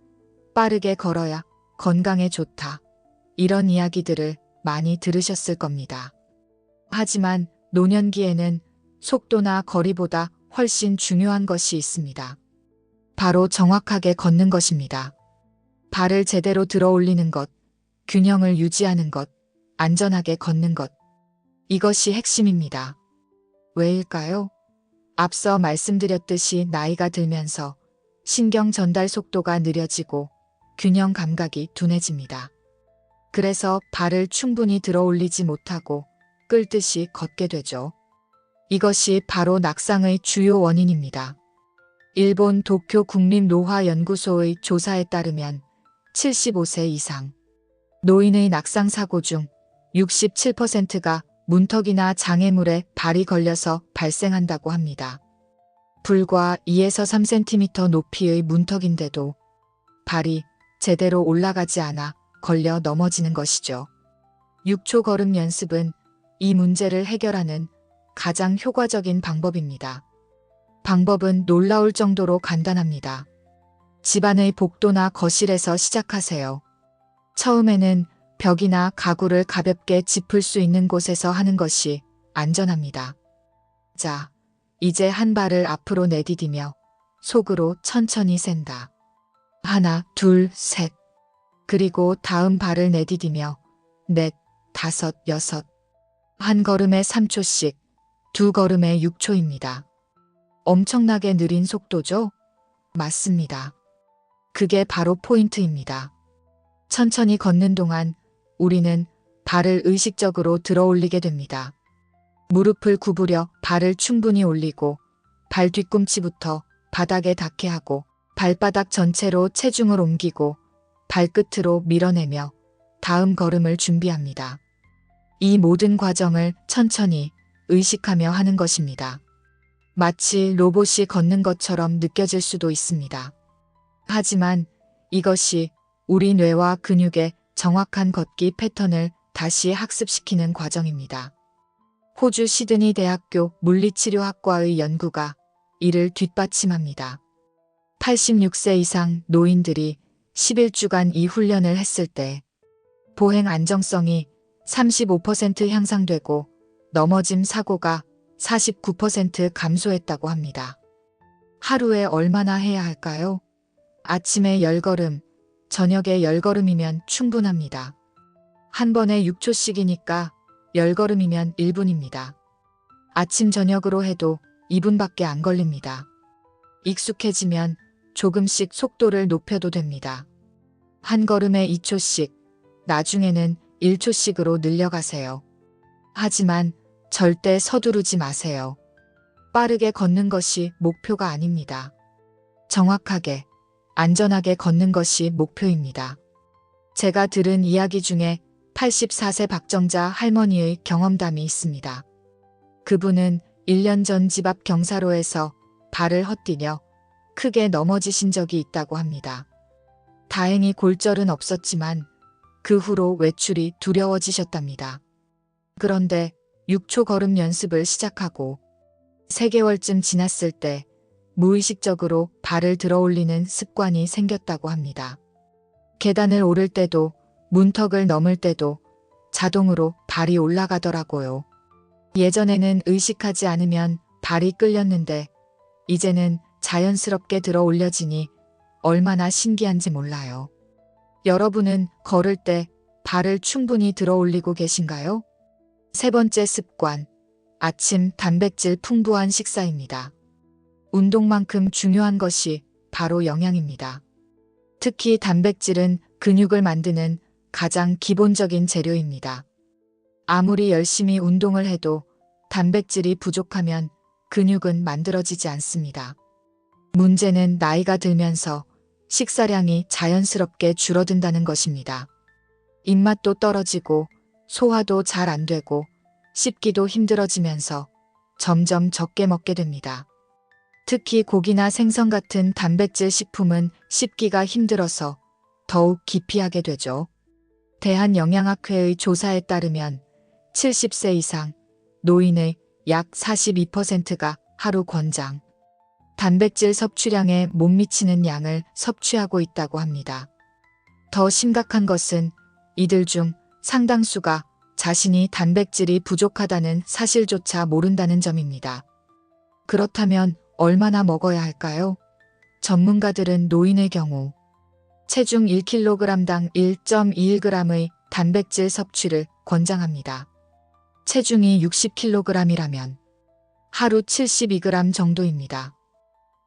빠르게 걸어야 건강에 좋다. 이런 이야기들을 많이 들으셨을 겁니다. 하지만 노년기에는 속도나 거리보다 훨씬 중요한 것이 있습니다. 바로 정확하게 걷는 것입니다. 발을 제대로 들어 올리는 것, 균형을 유지하는 것, 안전하게 걷는 것. 이것이 핵심입니다. 왜일까요? 앞서 말씀드렸듯이 나이가 들면서 신경 전달 속도가 느려지고 균형 감각이 둔해집니다. 그래서 발을 충분히 들어 올리지 못하고 끌듯이 걷게 되죠. 이것이 바로 낙상의 주요 원인입니다. 일본 도쿄 국립노화연구소의 조사에 따르면 75세 이상 노인의 낙상 사고 중 67%가 문턱이나 장애물에 발이 걸려서 발생한다고 합니다. 불과 2에서 3cm 높이의 문턱인데도 발이 제대로 올라가지 않아 걸려 넘어지는 것이죠. 6초 걸음 연습은 이 문제를 해결하는 가장 효과적인 방법입니다. 방법은 놀라울 정도로 간단합니다. 집안의 복도나 거실에서 시작하세요. 처음에는 벽이나 가구를 가볍게 짚을 수 있는 곳에서 하는 것이 안전합니다. 자, 이제 한 발을 앞으로 내디디며 속으로 천천히 센다. 하나, 둘, 셋. 그리고 다음 발을 내디디며 넷, 다섯, 여섯. 한 걸음에 3초씩, 두 걸음에 6초입니다. 엄청나게 느린 속도죠? 맞습니다. 그게 바로 포인트입니다. 천천히 걷는 동안 우리는 발을 의식적으로 들어 올리게 됩니다. 무릎을 구부려 발을 충분히 올리고 발 뒤꿈치부터 바닥에 닿게 하고 발바닥 전체로 체중을 옮기고 발끝으로 밀어내며 다음 걸음을 준비합니다. 이 모든 과정을 천천히 의식하며 하는 것입니다. 마치 로봇이 걷는 것처럼 느껴질 수도 있습니다. 하지만 이것이 우리 뇌와 근육의 정확한 걷기 패턴을 다시 학습시키는 과정입니다. 호주 시드니 대학교 물리치료학과의 연구가 이를 뒷받침합니다. 86세 이상 노인들이 11주간 이 훈련을 했을 때 보행 안정성이 35% 향상되고 넘어짐 사고가 49% 감소했다고 합니다. 하루에 얼마나 해야 할까요? 아침에 10걸음, 저녁에 10걸음이면 충분합니다. 한 번에 6초씩이니까 10걸음이면 1분입니다. 아침 저녁으로 해도 2분밖에 안 걸립니다. 익숙해지면 조금씩 속도를 높여도 됩니다. 한 걸음에 2초씩, 나중에는 1초씩으로 늘려가세요. 하지만 절대 서두르지 마세요. 빠르게 걷는 것이 목표가 아닙니다. 정확하게, 안전하게 걷는 것이 목표입니다. 제가 들은 이야기 중에 84세 박정자 할머니의 경험담이 있습니다. 그분은 1년 전 집 앞 경사로에서 발을 헛디뎌 크게 넘어지신 적이 있다고 합니다. 다행히 골절은 없었지만 그 후로 외출이 두려워지셨답니다. 그런데 6초 걸음 연습을 시작하고 3개월쯤 지났을 때 무의식적으로 발을 들어 올리는 습관이 생겼다고 합니다. 계단을 오를 때도 문턱을 넘을 때도 자동으로 발이 올라가더라고요. 예전에는 의식하지 않으면 발이 끌렸는데 이제는 자연스럽게 들어 올려지니 얼마나 신기한지 몰라요. 여러분은 걸을 때 발을 충분히 들어 올리고 계신가요? 세 번째 습관, 아침 단백질 풍부한 식사입니다. 운동만큼 중요한 것이 바로 영양입니다. 특히 단백질은 근육을 만드는 가장 기본적인 재료입니다. 아무리 열심히 운동을 해도 단백질이 부족하면 근육은 만들어지지 않습니다. 문제는 나이가 들면서 식사량이 자연스럽게 줄어든다는 것입니다. 입맛도 떨어지고 소화도 잘 안 되고 씹기도 힘들어지면서 점점 적게 먹게 됩니다. 특히 고기나 생선 같은 단백질 식품은 씹기가 힘들어서 더욱 기피하게 되죠. 대한영양학회의 조사에 따르면 70세 이상 노인의 약 42%가 하루 권장 단백질 섭취량에 못 미치는 양을 섭취하고 있다고 합니다. 더 심각한 것은 이들 중 상당수가 자신이 단백질이 부족하다는 사실조차 모른다는 점입니다. 그렇다면 얼마나 먹어야 할까요? 전문가들은 노인의 경우 체중 1kg당 1.21g의 단백질 섭취를 권장합니다. 체중이 60kg이라면 하루 72g 정도입니다.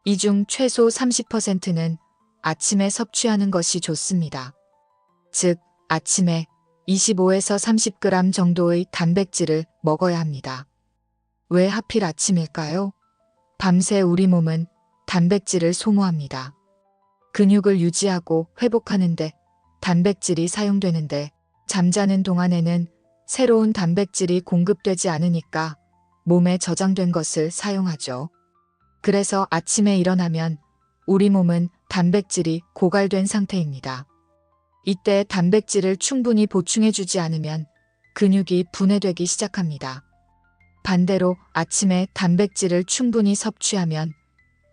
이 중 최소 30%는 아침에 섭취하는 것이 좋습니다. 즉, 아침에 25에서 30g 정도의 단백질을 먹어야 합니다. 왜 하필 아침일까요? 밤새 우리 몸은 단백질을 소모합니다. 근육을 유지하고 회복하는데 단백질이 사용되는데 잠자는 동안에는 새로운 단백질이 공급되지 않으니까 몸에 저장된 것을 사용하죠. 그래서 아침에 일어나면 우리 몸은 단백질이 고갈된 상태입니다. 이때 단백질을 충분히 보충해주지 않으면 근육이 분해되기 시작합니다. 반대로 아침에 단백질을 충분히 섭취하면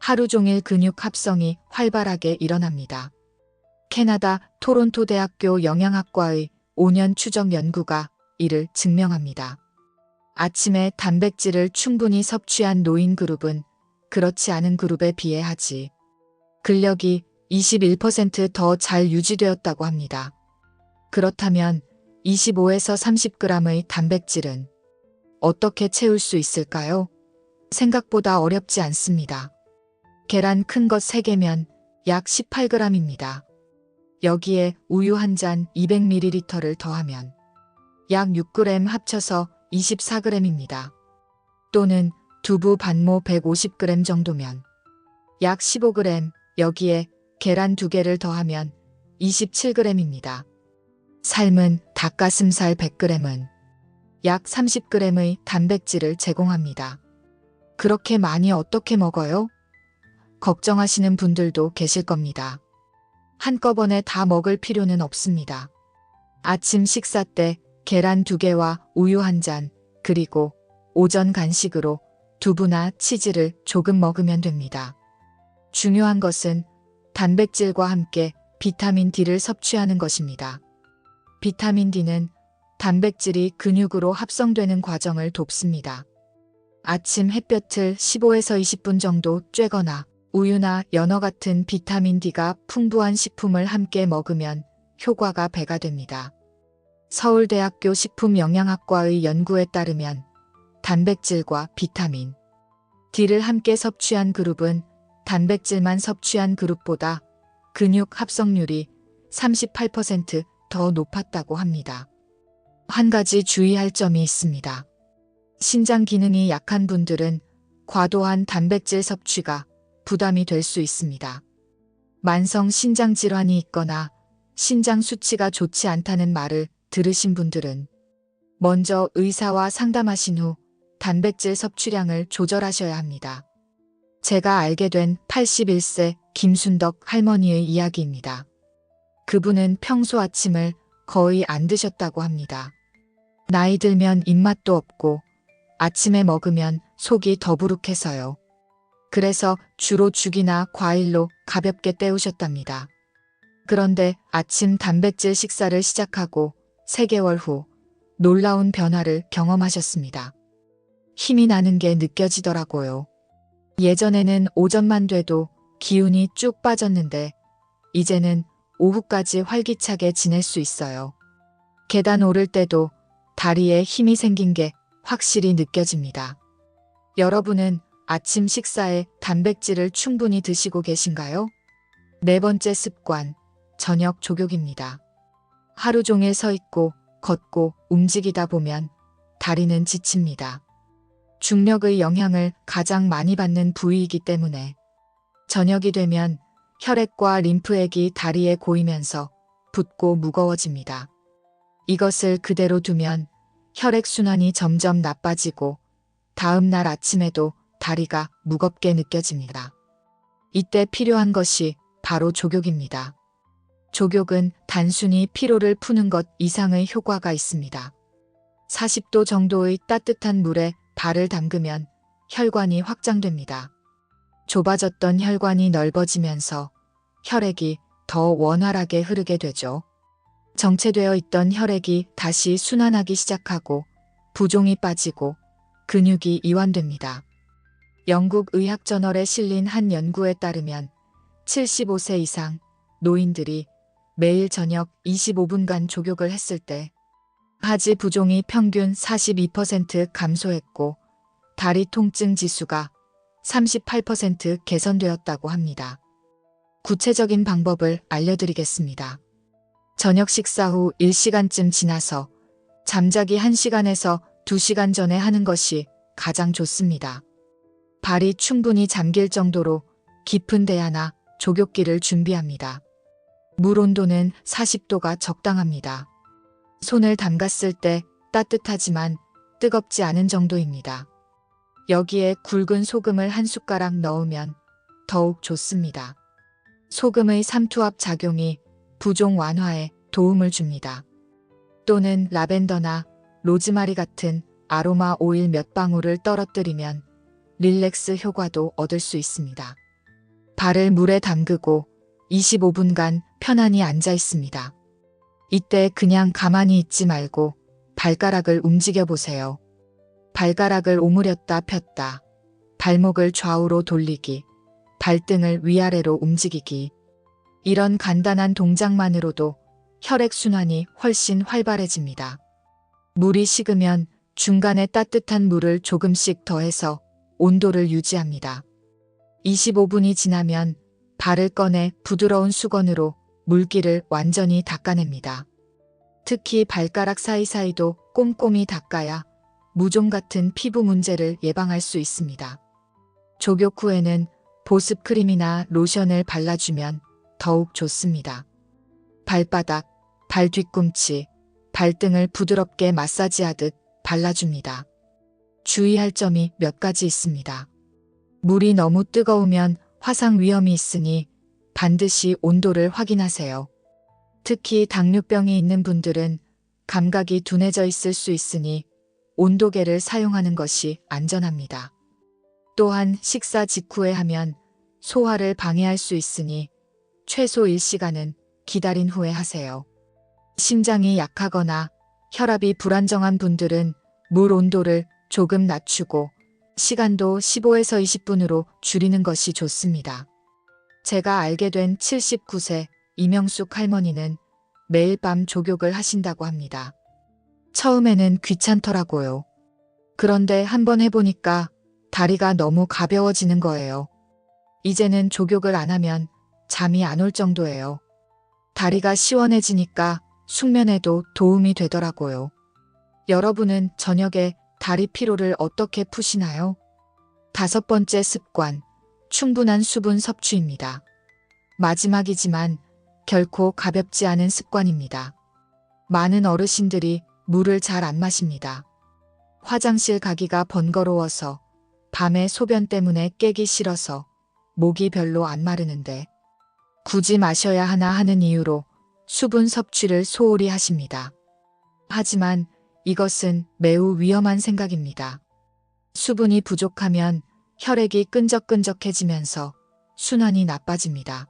하루 종일 근육 합성이 활발하게 일어납니다. 캐나다 토론토 대학교 영양학과의 5년 추적 연구가 이를 증명합니다. 아침에 단백질을 충분히 섭취한 노인 그룹은 그렇지 않은 그룹에 비해 하지 근력이 21% 더 잘 유지되었다고 합니다. 그렇다면 25에서 30g의 단백질은 어떻게 채울 수 있을까요? 생각보다 어렵지 않습니다. 계란 큰 것 3개면 약 18g입니다. 여기에 우유 한 잔 200ml를 더하면 약 6g 합쳐서 24g입니다. 또는 두부 반모 150g 정도면 약 15g, 여기에 계란 2개를 더하면 27g입니다. 삶은 닭가슴살 100g은 약 30g의 단백질을 제공합니다. 그렇게 많이 어떻게 먹어요? 걱정하시는 분들도 계실 겁니다. 한꺼번에 다 먹을 필요는 없습니다. 아침 식사 때 계란 2개와 우유 한 잔, 그리고 오전 간식으로 두부나 치즈를 조금 먹으면 됩니다. 중요한 것은 단백질과 함께 비타민 D를 섭취하는 것입니다. 비타민 D는 단백질이 근육으로 합성되는 과정을 돕습니다. 아침 햇볕을 15에서 20분 정도 쬐거나 우유나 연어 같은 비타민 D가 풍부한 식품을 함께 먹으면 효과가 배가 됩니다. 서울대학교 식품영양학과의 연구에 따르면 단백질과 비타민 D를 함께 섭취한 그룹은 단백질만 섭취한 그룹보다 근육 합성률이 38% 더 높았다고 합니다. 한 가지 주의할 점이 있습니다. 신장 기능이 약한 분들은 과도한 단백질 섭취가 부담이 될 수 있습니다. 만성 신장 질환이 있거나 신장 수치가 좋지 않다는 말을 들으신 분들은 먼저 의사와 상담하신 후 단백질 섭취량을 조절하셔야 합니다. 제가 알게 된 81세 김순덕 할머니의 이야기입니다. 그분은 평소 아침을 거의 안 드셨다고 합니다. 나이 들면 입맛도 없고 아침에 먹으면 속이 더부룩해서요. 그래서 주로 죽이나 과일로 가볍게 때우셨답니다. 그런데 아침 단백질 식사를 시작하고 3개월 후 놀라운 변화를 경험하셨습니다. 힘이 나는 게 느껴지더라고요. 예전에는 오전만 돼도 기운이 쭉 빠졌는데 이제는 오후까지 활기차게 지낼 수 있어요. 계단 오를 때도 다리에 힘이 생긴 게 확실히 느껴집니다. 여러분은 아침 식사에 단백질을 충분히 드시고 계신가요? 4번째 습관, 저녁 조격입니다. 하루 종일 서 있고 걷고 움직이다 보면 다리는 지칩니다. 중력의 영향을 가장 많이 받는 부위이기 때문에 저녁이 되면 혈액과 림프액이 다리에 고이면서 붓고 무거워집니다. 이것을 그대로 두면 혈액순환이 점점 나빠지고 다음 날 아침에도 다리가 무겁게 느껴집니다. 이때 필요한 것이 바로 조격입니다. 조격은 단순히 피로를 푸는 것 이상의 효과가 있습니다. 40도 정도의 따뜻한 물에 발을 담그면 혈관이 확장됩니다. 좁아졌던 혈관이 넓어지면서 혈액이 더 원활하게 흐르게 되죠. 정체되어 있던 혈액이 다시 순환하기 시작하고 부종이 빠지고 근육이 이완됩니다. 영국 의학저널에 실린 한 연구에 따르면 75세 이상 노인들이 매일 저녁 25분간 조격을 했을 때 하지 부종이 평균 42% 감소했고 다리 통증 지수가 38% 개선되었다고 합니다. 구체적인 방법을 알려드리겠습니다. 저녁 식사 후 1시간쯤 지나서 잠자기 1시간에서 2시간 전에 하는 것이 가장 좋습니다. 발이 충분히 잠길 정도로 깊은 대야나 조격기를 준비합니다. 물 온도는 40도가 적당합니다. 손을 담갔을 때 따뜻하지만 뜨겁지 않은 정도입니다. 여기에 굵은 소금을 한 숟가락 넣으면 더욱 좋습니다. 소금의 삼투압 작용이 부종 완화에 도움을 줍니다. 또는 라벤더나 로즈마리 같은 아로마 오일 몇 방울을 떨어뜨리면 릴렉스 효과도 얻을 수 있습니다. 발을 물에 담그고 25분간 편안히 앉아 있습니다. 이때 그냥 가만히 있지 말고 발가락을 움직여 보세요. 발가락을 오므렸다 폈다, 발목을 좌우로 돌리기, 발등을 위아래로 움직이기. 이런 간단한 동작만으로도 혈액순환이 훨씬 활발해집니다. 물이 식으면 중간에 따뜻한 물을 조금씩 더해서 온도를 유지합니다. 25분이 지나면 발을 꺼내 부드러운 수건으로 물기를 완전히 닦아냅니다. 특히 발가락 사이사이도 꼼꼼히 닦아야 무좀 같은 피부 문제를 예방할 수 있습니다. 조격 후에는 보습 크림이나 로션을 발라주면 더욱 좋습니다. 발바닥, 발 뒤꿈치, 발등을 부드럽게 마사지하듯 발라줍니다. 주의할 점이 몇 가지 있습니다. 물이 너무 뜨거우면 화상 위험이 있으니 반드시 온도를 확인하세요. 특히 당뇨병이 있는 분들은 감각이 둔해져 있을 수 있으니 온도계를 사용하는 것이 안전합니다. 또한 식사 직후에 하면 소화를 방해할 수 있으니 최소 1시간은 기다린 후에 하세요. 심장이 약하거나 혈압이 불안정한 분들은 물 온도를 조금 낮추고 시간도 15에서 20분으로 줄이는 것이 좋습니다. 제가 알게 된 79세 이명숙 할머니는 매일 밤 족욕을 하신다고 합니다. 처음에는 귀찮더라고요. 그런데 한번 해보니까 다리가 너무 가벼워지는 거예요. 이제는 족욕을 안 하면 잠이 안 올 정도예요. 다리가 시원해지니까 숙면에도 도움이 되더라고요. 여러분은 저녁에 다리 피로를 어떻게 푸시나요? 5번째 습관, 충분한 수분 섭취입니다. 마지막이지만 결코 가볍지 않은 습관입니다. 많은 어르신들이 물을 잘 안 마십니다. 화장실 가기가 번거로워서, 밤에 소변 때문에 깨기 싫어서, 목이 별로 안 마르는데 굳이 마셔야 하나 하는 이유로 수분 섭취를 소홀히 하십니다. 하지만 이것은 매우 위험한 생각입니다. 수분이 부족하면 혈액이 끈적끈적해지면서 순환이 나빠집니다.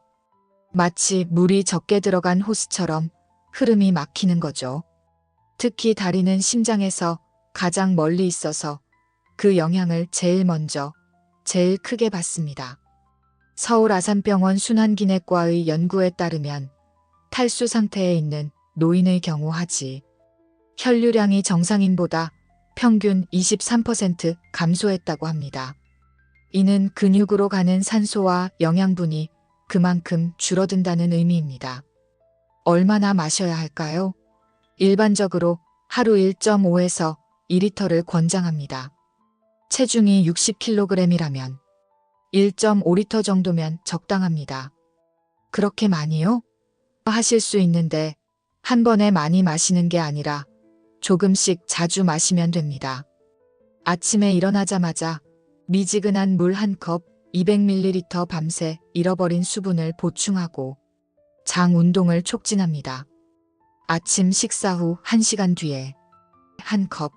마치 물이 적게 들어간 호스처럼 흐름이 막히는 거죠. 특히 다리는 심장에서 가장 멀리 있어서 그 영향을 제일 먼저, 제일 크게 받습니다. 서울 아산병원 순환기내과의 연구에 따르면 탈수 상태에 있는 노인의 경우 하지 혈류량이 정상인보다 평균 23% 감소했다고 합니다. 이는 근육으로 가는 산소와 영양분이 그만큼 줄어든다는 의미입니다. 얼마나 마셔야 할까요? 일반적으로 하루 1.5에서 2리터를 권장합니다. 체중이 60kg이라면 1.5리터 정도면 적당합니다. 그렇게 많이요? 하실 수 있는데 한 번에 많이 마시는 게 아니라 조금씩 자주 마시면 됩니다. 아침에 일어나자마자 미지근한 물 1컵 200ml 밤새 잃어버린 수분을 보충하고 장 운동을 촉진합니다. 아침 식사 후 1시간 뒤에 1컵,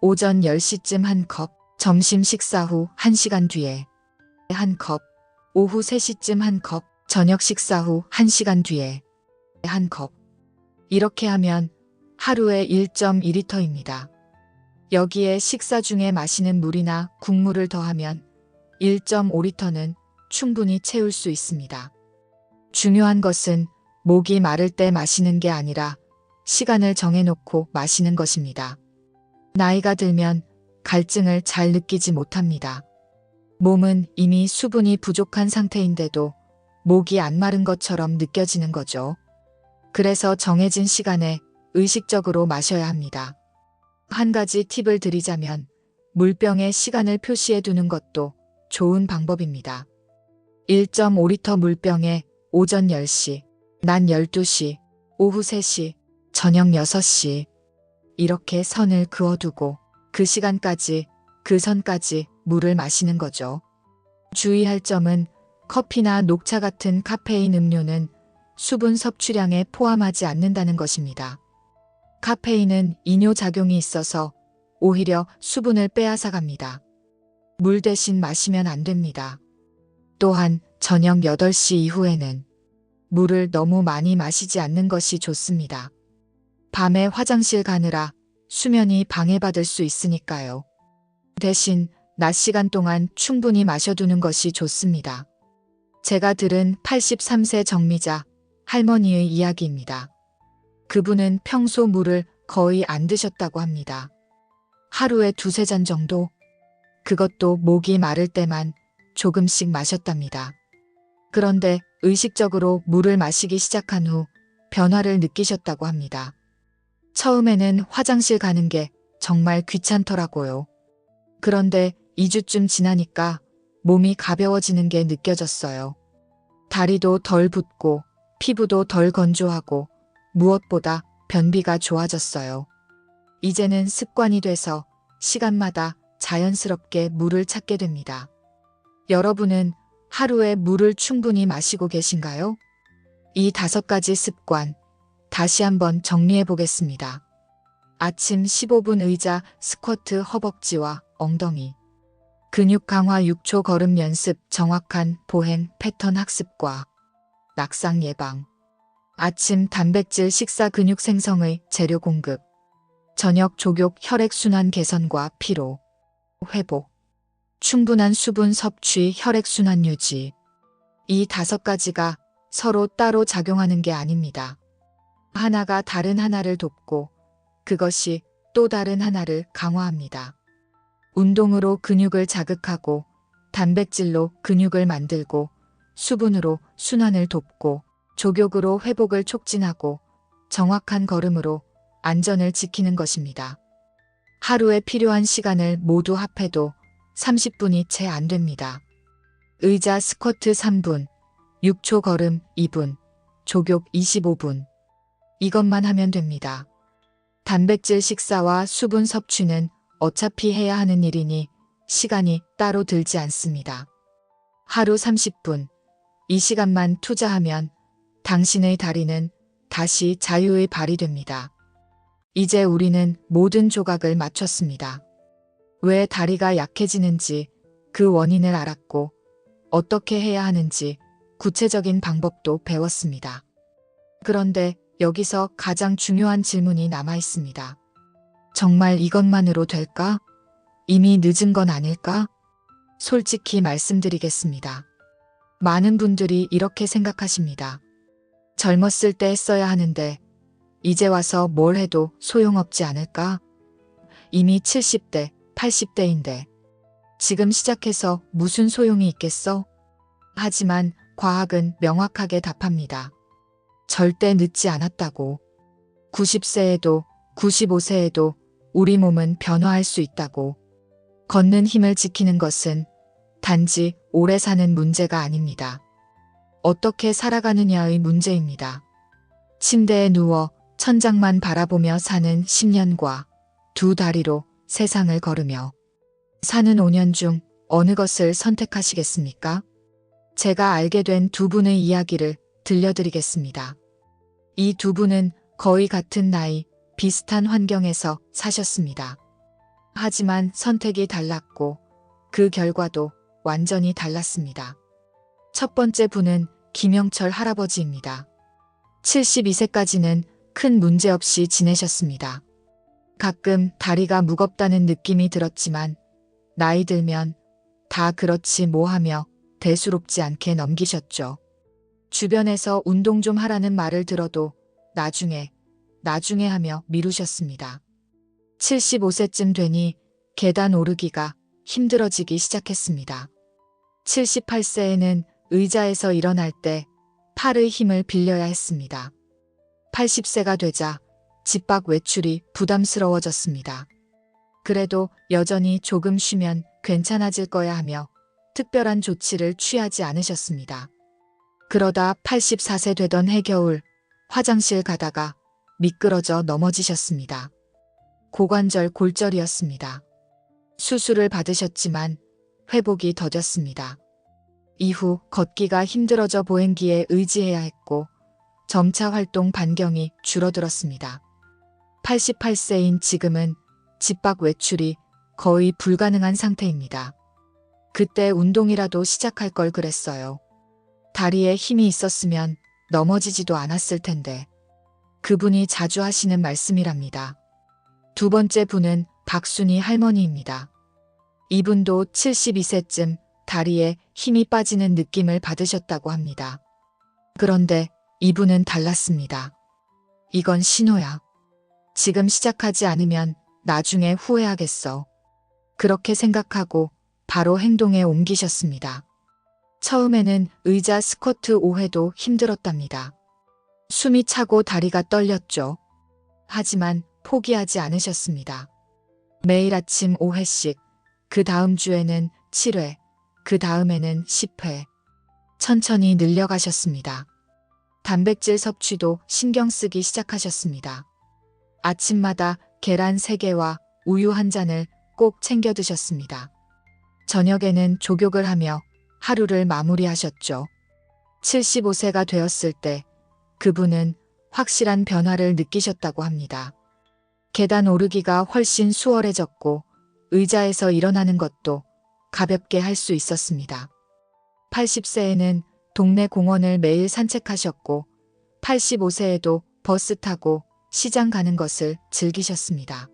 오전 10시쯤 1컵, 점심 식사 후 1시간 뒤에 1컵, 오후 3시쯤 1컵, 저녁 식사 후 1시간 뒤에 1컵. 이렇게 하면 하루에 1.2리터입니다. 여기에 식사 중에 마시는 물이나 국물을 더하면 1.5리터는 충분히 채울 수 있습니다. 중요한 것은 목이 마를 때 마시는 게 아니라 시간을 정해놓고 마시는 것입니다. 나이가 들면 갈증을 잘 느끼지 못합니다. 몸은 이미 수분이 부족한 상태인데도 목이 안 마른 것처럼 느껴지는 거죠. 그래서 정해진 시간에 의식적으로 마셔야 합니다. 한 가지 팁을 드리자면 물병에 시간을 표시해 두는 것도 좋은 방법입니다. 1.5리터 물병에 오전 10시, 낮 12시, 오후 3시, 저녁 6시 이렇게 선을 그어두고 그 시간까지, 그 선까지 물을 마시는 거죠. 주의할 점은 커피나 녹차 같은 카페인 음료는 수분 섭취량에 포함하지 않는다는 것입니다. 카페인은 이뇨작용이 있어서 오히려 수분을 빼앗아갑니다. 물 대신 마시면 안 됩니다. 또한 저녁 8시 이후에는 물을 너무 많이 마시지 않는 것이 좋습니다. 밤에 화장실 가느라 수면이 방해받을 수 있으니까요. 대신 낮 시간 동안 충분히 마셔두는 것이 좋습니다. 제가 들은 83세 정미자 할머니의 이야기입니다. 그분은 평소 물을 거의 안 드셨다고 합니다. 하루에 2~3잔 정도? 그것도 목이 마를 때만 조금씩 마셨답니다. 그런데 의식적으로 물을 마시기 시작한 후 변화를 느끼셨다고 합니다. 처음에는 화장실 가는 게 정말 귀찮더라고요. 그런데 2주쯤 지나니까 몸이 가벼워지는 게 느껴졌어요. 다리도 덜 붓고 피부도 덜 건조하고 무엇보다 변비가 좋아졌어요. 이제는 습관이 돼서 시간마다 자연스럽게 물을 찾게 됩니다. 여러분은 하루에 물을 충분히 마시고 계신가요? 이 5가지 습관 다시 한번 정리해 보겠습니다. 아침 15분 의자, 스쿼트, 허벅지와 엉덩이. 근육 강화 6초 걸음 연습, 정확한 보행 패턴 학습과 낙상 예방. 아침 단백질 식사 근육 생성의 재료 공급. 저녁 족욕 혈액순환 개선과 피로 회복. 충분한 수분 섭취 혈액순환 유지. 이 5가지가 서로 따로 작용하는 게 아닙니다. 하나가 다른 하나를 돕고 그것이 또 다른 하나를 강화합니다. 운동으로 근육을 자극하고 단백질로 근육을 만들고 수분으로 순환을 돕고 족욕으로 회복을 촉진하고 정확한 걸음으로 안전을 지키는 것입니다. 하루에 필요한 시간을 모두 합해도 30분이 채 안 됩니다. 의자 스쿼트 3분, 6초 걸음 2분, 족욕 25분. 이것만 하면 됩니다. 단백질 식사와 수분 섭취는 어차피 해야 하는 일이니 시간이 따로 들지 않습니다. 하루 30분, 이 시간만 투자하면 당신의 다리는 다시 자유의 발이 됩니다. 이제 우리는 모든 조각을 맞췄습니다. 왜 다리가 약해지는지 그 원인을 알았고 어떻게 해야 하는지 구체적인 방법도 배웠습니다. 그런데 여기서 가장 중요한 질문이 남아 있습니다. 정말 이것만으로 될까? 이미 늦은 건 아닐까? 솔직히 말씀드리겠습니다. 많은 분들이 이렇게 생각하십니다. 젊었을 때 했어야 하는데 이제 와서 뭘 해도 소용없지 않을까? 이미 70대, 80대인데 지금 시작해서 무슨 소용이 있겠어? 하지만 과학은 명확하게 답합니다. 절대 늦지 않았다고. 90세에도 95세에도 우리 몸은 변화할 수 있다고. 걷는 힘을 지키는 것은 단지 오래 사는 문제가 아닙니다. 어떻게 살아가느냐의 문제입니다. 침대에 누워 천장만 바라보며 사는 10년과 두 다리로 세상을 걸으며 사는 5년 중 어느 것을 선택하시겠습니까? 제가 알게 된 두 분의 이야기를 들려드리겠습니다. 이 두 분은 거의 같은 나이, 비슷한 환경에서 사셨습니다. 하지만 선택이 달랐고 그 결과도 완전히 달랐습니다. 첫 번째 분은 김영철 할아버지입니다. 72세까지는 큰 문제 없이 지내셨습니다. 가끔 다리가 무겁다는 느낌이 들었지만 나이 들면 다 그렇지 뭐 하며 대수롭지 않게 넘기셨죠. 주변에서 운동 좀 하라는 말을 들어도 나중에 하며 미루셨습니다. 75세쯤 되니 계단 오르기가 힘들어지기 시작했습니다. 78세에는 의자에서 일어날 때 팔의 힘을 빌려야 했습니다. 80세가 되자 집 밖 외출이 부담스러워졌습니다. 그래도 여전히 조금 쉬면 괜찮아질 거야 하며 특별한 조치를 취하지 않으셨습니다. 그러다 84세 되던 해겨울 화장실 가다가 미끄러져 넘어지셨습니다. 고관절 골절이었습니다. 수술을 받으셨지만 회복이 더뎠습니다. 이후 걷기가 힘들어져 보행기에 의지해야 했고 점차 활동 반경이 줄어들었습니다. 88세인 지금은 집 밖 외출이 거의 불가능한 상태입니다. 그때 운동이라도 시작할 걸 그랬어요. 다리에 힘이 있었으면 넘어지지도 않았을 텐데. 그분이 자주 하시는 말씀이랍니다. 두 번째 분은 박순희 할머니입니다. 이분도 72세쯤 다리에 힘이 빠지는 느낌을 받으셨다고 합니다. 그런데 이분은 달랐습니다. 이건 신호야. 지금 시작하지 않으면 나중에 후회하겠어. 그렇게 생각하고 바로 행동에 옮기셨습니다. 처음에는 의자 스쿼트 5회도 힘들었답니다. 숨이 차고 다리가 떨렸죠. 하지만 포기하지 않으셨습니다. 매일 아침 5회씩, 그 다음 주에는 7회, 그 다음에는 10회. 천천히 늘려가셨습니다. 단백질 섭취도 신경 쓰기 시작하셨습니다. 아침마다 계란 3개와 우유 1잔을 꼭 챙겨 드셨습니다. 저녁에는 족욕을 하며 하루를 마무리하셨죠. 75세가 되었을 때 그분은 확실한 변화를 느끼셨다고 합니다. 계단 오르기가 훨씬 수월해졌고 의자에서 일어나는 것도 가볍게 할 수 있었습니다. 80세에는 동네 공원을 매일 산책하셨고 85세에도 버스 타고 시장 가는 것을 즐기셨습니다.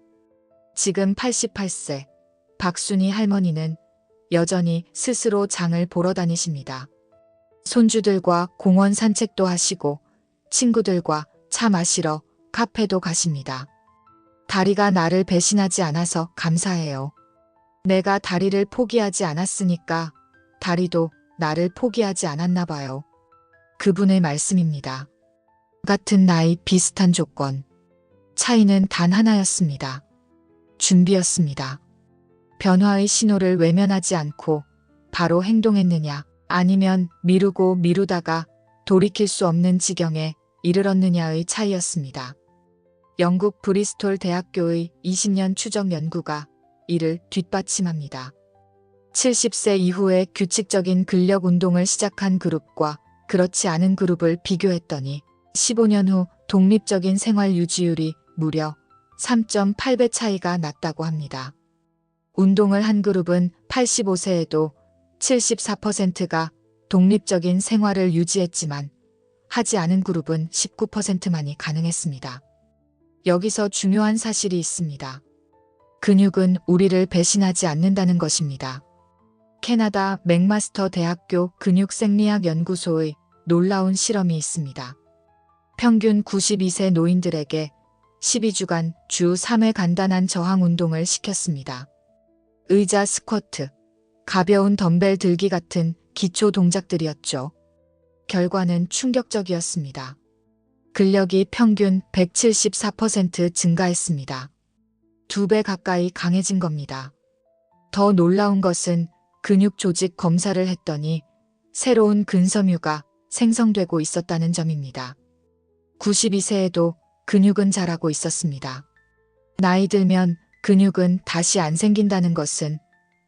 지금 88세 박순희 할머니는 여전히 스스로 장을 보러 다니십니다. 손주들과 공원 산책도 하시고 친구들과 차 마시러 카페도 가십니다. 다리가 나를 배신하지 않아서 감사해요. 내가 다리를 포기하지 않았으니까 다리도 나를 포기하지 않았나 봐요. 그분의 말씀입니다. 같은 나이 비슷한 조건. 차이는 단 하나였습니다. 준비였습니다. 변화의 신호를 외면하지 않고 바로 행동했느냐, 아니면 미루고 미루다가 돌이킬 수 없는 지경에 이르렀느냐의 차이였습니다. 영국 브리스톨 대학교의 20년 추적 연구가 이를 뒷받침합니다. 70세 이후에 규칙적인 근력 운동을 시작한 그룹과 그렇지 않은 그룹을 비교했더니 15년 후 독립적인 생활 유지율이 무려 3.8배 차이가 났다고 합니다. 운동을 한 그룹은 85세에도 74%가 독립적인 생활을 유지했지만 하지 않은 그룹은 19%만이 가능했습니다. 여기서 중요한 사실이 있습니다. 근육은 우리를 배신하지 않는다는 것입니다. 캐나다 맥마스터 대학교 근육생리학 연구소의 놀라운 실험이 있습니다. 평균 92세 노인들에게 12주간 주 3회 간단한 저항 운동을 시켰습니다. 의자 스쿼트, 가벼운 덤벨 들기 같은 기초 동작들이었죠. 결과는 충격적이었습니다. 근력이 평균 174% 증가했습니다. 2배 가까이 강해진 겁니다. 더 놀라운 것은 근육 조직 검사를 했더니 새로운 근섬유가 생성되고 있었다는 점입니다. 92세에도 근육은 자라고 있었습니다. 나이 들면 근육은 다시 안 생긴다는 것은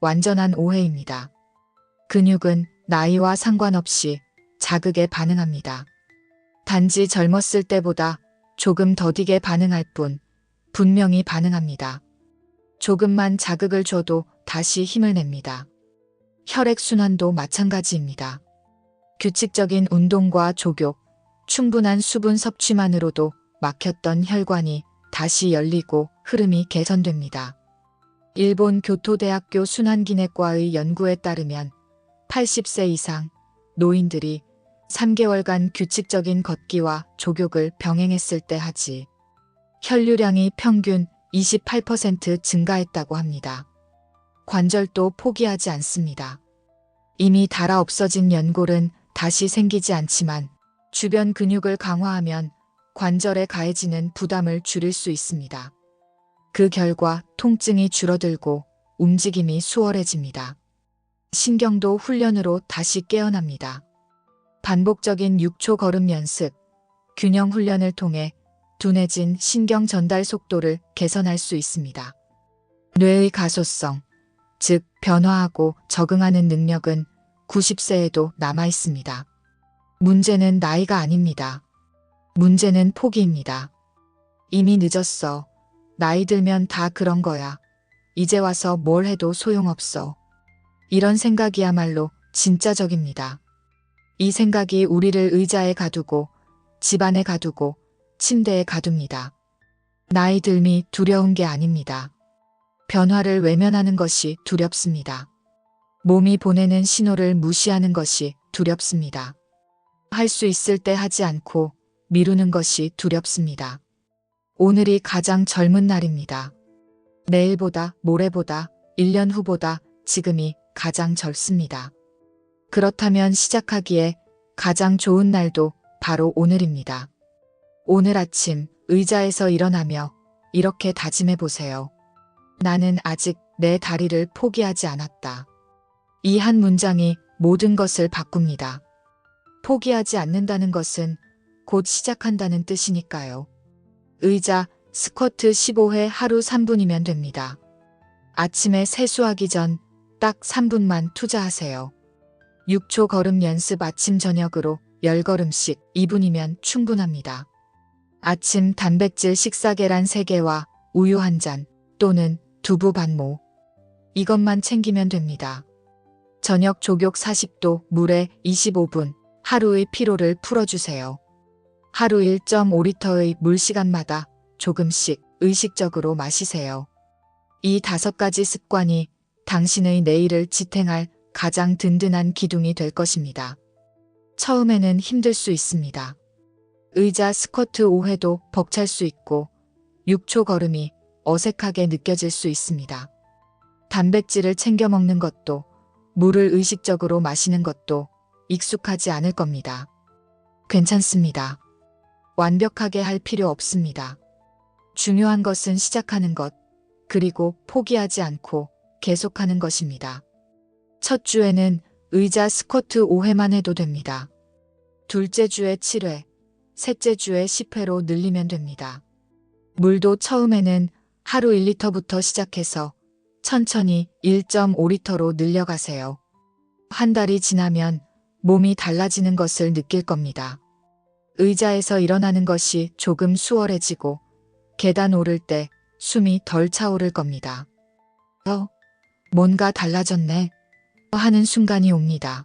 완전한 오해입니다. 근육은 나이와 상관없이 자극에 반응합니다. 단지 젊었을 때보다 조금 더디게 반응할 뿐 분명히 반응합니다. 조금만 자극을 줘도 다시 힘을 냅니다. 혈액순환도 마찬가지입니다. 규칙적인 운동과 족욕, 충분한 수분 섭취만으로도 막혔던 혈관이 다시 열리고 흐름이 개선됩니다. 일본 교토대학교 순환기내과의 연구에 따르면 80세 이상 노인들이 3개월간 규칙적인 걷기와 족욕을 병행했을 때 하지 혈류량이 평균 28% 증가했다고 합니다. 관절도 포기하지 않습니다. 이미 닳아 없어진 연골은 다시 생기지 않지만 주변 근육을 강화하면 관절에 가해지는 부담을 줄일 수 있습니다. 그 결과 통증이 줄어들고 움직임이 수월해집니다. 신경도 훈련으로 다시 깨어납니다. 반복적인 6초 걸음 연습, 균형 훈련을 통해 둔해진 신경 전달 속도를 개선할 수 있습니다. 뇌의 가소성, 즉 변화하고 적응하는 능력은 90세에도 남아 있습니다. 문제는 나이가 아닙니다. 문제는 포기입니다. 이미 늦었어. 나이 들면 다 그런 거야. 이제 와서 뭘 해도 소용없어. 이런 생각이야말로 진짜적입니다. 이 생각이 우리를 의자에 가두고 집안에 가두고 침대에 가둡니다. 나이 듦이 두려운 게 아닙니다. 변화를 외면하는 것이 두렵습니다. 몸이 보내는 신호를 무시하는 것이 두렵습니다. 할 수 있을 때 하지 않고 미루는 것이 두렵습니다. 오늘이 가장 젊은 날입니다. 내일보다, 모레보다, 1년 후보다 지금이 가장 젊습니다. 그렇다면 시작하기에 가장 좋은 날도 바로 오늘입니다. 오늘 아침 의자에서 일어나며 이렇게 다짐해 보세요. 나는 아직 내 다리를 포기하지 않았다. 이 한 문장이 모든 것을 바꿉니다. 포기하지 않는다는 것은 곧 시작한다는 뜻이니까요. 의자 스쿼트 15회 하루 3분이면 됩니다. 아침에 세수하기 전 딱 3분만 투자하세요. 6초 걸음 연습 아침 저녁으로 10걸음씩 2분이면 충분합니다. 아침 단백질 식사 계란 3개와 우유 한 잔 또는 두부 반모. 이것만 챙기면 됩니다. 저녁 족욕 40도 물에 25분. 하루의 피로를 풀어주세요. 하루 1.5리터의 물 시간마다 조금씩 의식적으로 마시세요. 이 5가지 습관이 당신의 내일을 지탱할 가장 든든한 기둥이 될 것입니다. 처음에는 힘들 수 있습니다. 의자 스쿼트 5회도 벅찰 수 있고 6초 걸음이 어색하게 느껴질 수 있습니다. 단백질을 챙겨 먹는 것도 물을 의식적으로 마시는 것도 익숙하지 않을 겁니다. 괜찮습니다. 완벽하게 할 필요 없습니다. 중요한 것은 시작하는 것, 그리고 포기하지 않고 계속하는 것입니다. 첫 주에는 의자 스쿼트 5회만 해도 됩니다. 둘째 주에 7회, 셋째 주에 10회로 늘리면 됩니다. 물도 처음에는 하루 1리터부터 시작해서 천천히 1.5리터로 늘려가세요. 한 달이 지나면 몸이 달라지는 것을 느낄 겁니다. 의자에서 일어나는 것이 조금 수월해지고 계단 오를 때 숨이 덜 차오를 겁니다. 뭔가 달라졌네 하는 순간이 옵니다.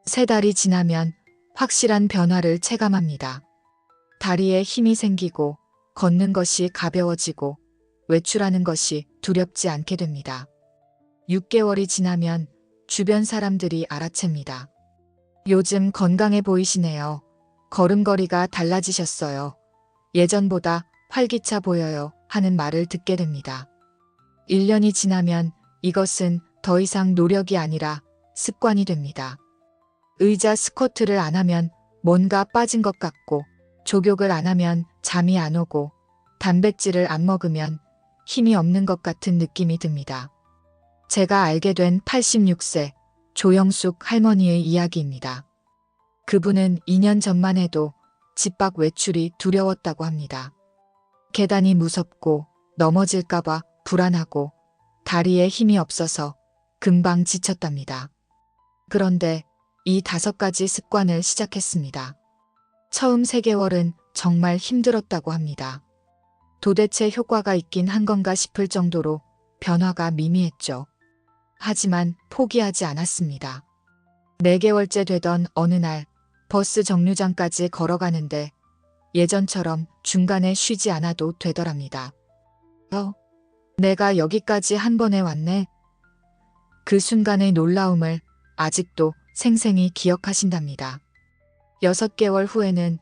3달이 지나면 확실한 변화를 체감합니다. 다리에 힘이 생기고 걷는 것이 가벼워지고 외출하는 것이 두렵지 않게 됩니다. 6개월이 지나면 주변 사람들이 알아챕니다. 요즘 건강해 보이시네요. 걸음걸이가 달라지셨어요. 예전보다 활기차 보여요 하는 말을 듣게 됩니다. 1년이 지나면 이것은 더 이상 노력이 아니라 습관이 됩니다. 의자 스쿼트를 안 하면 뭔가 빠진 것 같고 족욕을 안 하면 잠이 안 오고 단백질을 안 먹으면 힘이 없는 것 같은 느낌이 듭니다. 제가 알게 된 86세 조영숙 할머니의 이야기입니다. 그분은 2년 전만 해도 집 밖 외출이 두려웠다고 합니다. 계단이 무섭고 넘어질까봐 불안하고 다리에 힘이 없어서 금방 지쳤답니다. 그런데 이 5가지 습관을 시작했습니다. 처음 3개월은 정말 힘들었다고 합니다. 도대체 효과가 있긴 한 건가 싶을 정도로 변화가 미미했죠. 하지만 포기하지 않았습니다. 4개월째 되던 어느 날 버스 정류장까지 걸어가는데 예전처럼 중간에 쉬지 않아도 되더랍니다. 내가 여기까지 한 번에 왔네. 그 순간의 놀라움을 아직도 생생히 기억하신답니다. 6개월 후에는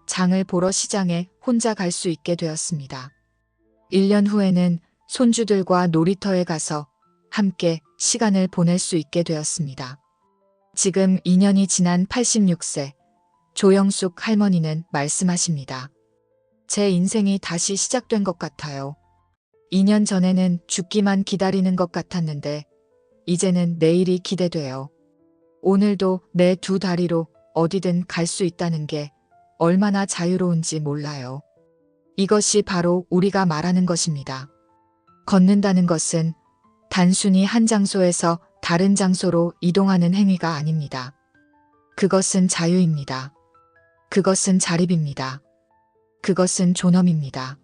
장을 보러 시장에 혼자 갈 수 있게 되었습니다. 1년 후에는 손주들과 놀이터에 가서 함께 시간을 보낼 수 있게 되었습니다. 지금 2년이 지난 86세 조영숙 할머니는 말씀하십니다. 제 인생이 다시 시작된 것 같아요. 2년 전에는 죽기만 기다리는 것 같았는데 이제는 내일이 기대돼요. 오늘도 내 2다리로 어디든 갈 수 있다는 게 얼마나 자유로운지 몰라요. 이것이 바로 우리가 말하는 것입니다. 걷는다는 것은 단순히 한 장소에서 다른 장소로 이동하는 행위가 아닙니다. 그것은 자유입니다. 그것은 자립입니다. 그것은 존엄입니다.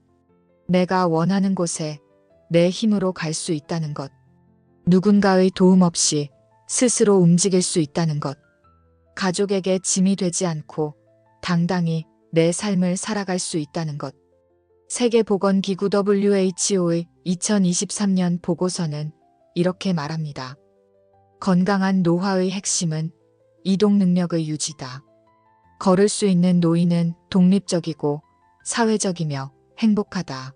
내가 원하는 곳에 내 힘으로 갈 수 있다는 것. 누군가의 도움 없이 스스로 움직일 수 있다는 것. 가족에게 짐이 되지 않고 당당히 내 삶을 살아갈 수 있다는 것. 세계보건기구 WHO의 2023년 보고서는 이렇게 말합니다. 건강한 노화의 핵심은 이동 능력의 유지다. 걸을 수 있는 노인은 독립적이고 사회적이며 행복하다.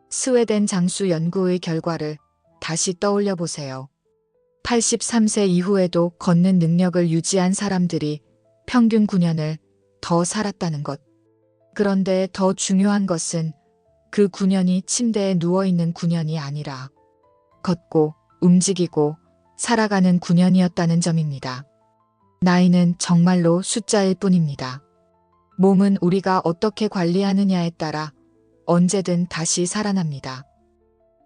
스웨덴 장수 연구의 결과를 다시 떠올려 보세요. 83세 이후에도 걷는 능력을 유지한 사람들이 평균 9년을 더 살았다는 것. 그런데 더 중요한 것은 그 9년이 침대에 누워있는 9년이 아니라 걷고 움직이고 살아가는 9년이었다는 점입니다. 나이는 정말로 숫자일 뿐입니다. 몸은 우리가 어떻게 관리하느냐에 따라 언제든 다시 살아납니다.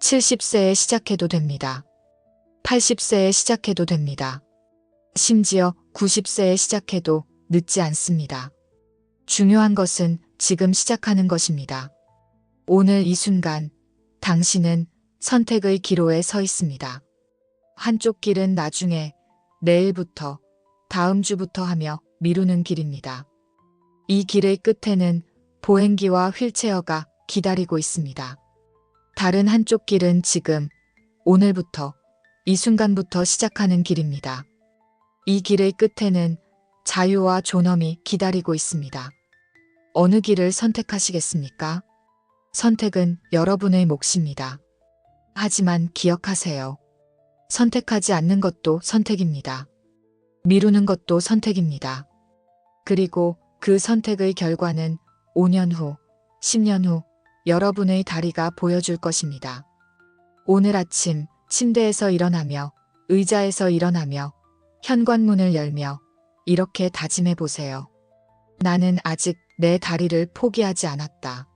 70세에 시작해도 됩니다. 80세에 시작해도 됩니다. 심지어 90세에 시작해도 늦지 않습니다. 중요한 것은 지금 시작하는 것입니다. 오늘 이 순간 당신은 선택의 기로에 서 있습니다. 한쪽 길은 나중에, 내일부터, 다음 주부터 하며 미루는 길입니다. 이 길의 끝에는 보행기와 휠체어가 기다리고 있습니다. 다른 한쪽 길은 지금, 오늘부터, 이 순간부터 시작하는 길입니다. 이 길의 끝에는 자유와 존엄이 기다리고 있습니다. 어느 길을 선택하시겠습니까? 선택은 여러분의 몫입니다. 하지만 기억하세요. 선택하지 않는 것도 선택입니다. 미루는 것도 선택입니다. 그리고 그 선택의 결과는 5년 후, 10년 후 여러분의 다리가 보여줄 것입니다. 오늘 아침 침대에서 일어나며, 의자에서 일어나며, 현관문을 열며 이렇게 다짐해 보세요. 나는 아직 내 다리를 포기하지 않았다.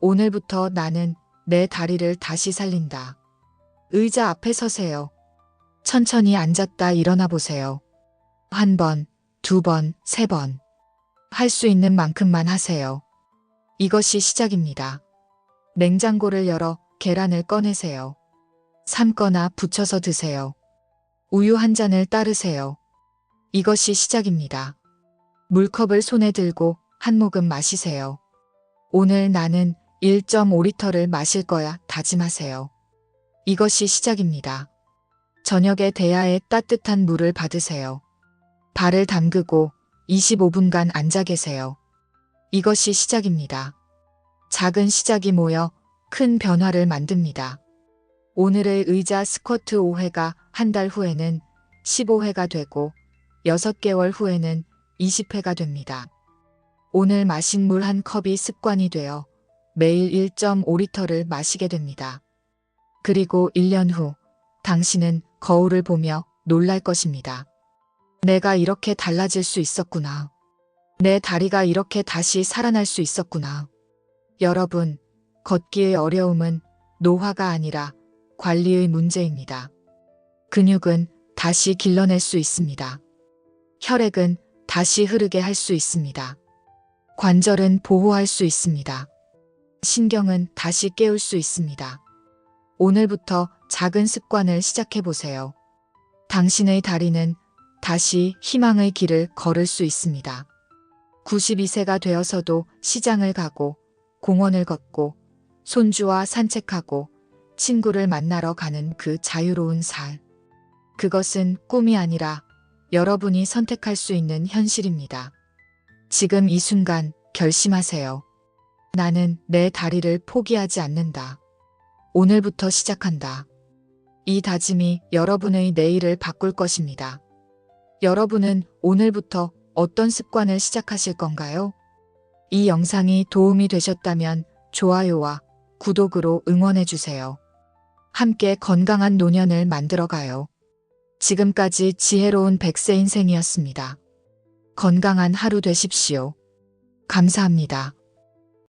오늘부터 나는 내 다리를 다시 살린다. 의자 앞에 서세요. 천천히 앉았다 일어나 보세요. 한 번, 두 번, 세 번. 할 수 있는 만큼만 하세요. 이것이 시작입니다. 냉장고를 열어 계란을 꺼내세요. 삶거나 부쳐서 드세요. 우유 한 잔을 따르세요. 이것이 시작입니다. 물컵을 손에 들고 한 모금 마시세요. 오늘 나는 1.5리터를 마실 거야 다짐하세요. 이것이 시작입니다. 저녁에 대야에 따뜻한 물을 받으세요. 발을 담그고 25분간 앉아 계세요. 이것이 시작입니다. 작은 시작이 모여 큰 변화를 만듭니다. 오늘의 의자 스쿼트 5회가 한 달 후에는 15회가 되고 6개월 후에는 20회가 됩니다. 오늘 마신 물 한 컵이 습관이 되어 매일 1.5리터를 마시게 됩니다. 그리고 1년 후 당신은 거울을 보며 놀랄 것입니다. 내가 이렇게 달라질 수 있었구나. 내 다리가 이렇게 다시 살아날 수 있었구나. 여러분, 걷기의 어려움은 노화가 아니라 관리의 문제입니다. 근육은 다시 길러낼 수 있습니다. 혈액은 다시 흐르게 할 수 있습니다. 관절은 보호할 수 있습니다. 신경은 다시 깨울 수 있습니다. 오늘부터 작은 습관을 시작해 보세요. 당신의 다리는 다시 희망의 길을 걸을 수 있습니다. 92세가 되어서도 시장을 가고 공원을 걷고 손주와 산책하고 친구를 만나러 가는 그 자유로운 삶. 그것은 꿈이 아니라 여러분이 선택할 수 있는 현실입니다. 지금 이 순간 결심하세요. 나는 내 다리를 포기하지 않는다. 오늘부터 시작한다. 이 다짐이 여러분의 내일을 바꿀 것입니다. 여러분은 오늘부터 어떤 습관을 시작하실 건가요? 이 영상이 도움이 되셨다면 좋아요와 구독으로 응원해 주세요. 함께 건강한 노년을 만들어가요. 지금까지 지혜로운 100세 인생이었습니다. 건강한 하루 되십시오. 감사합니다.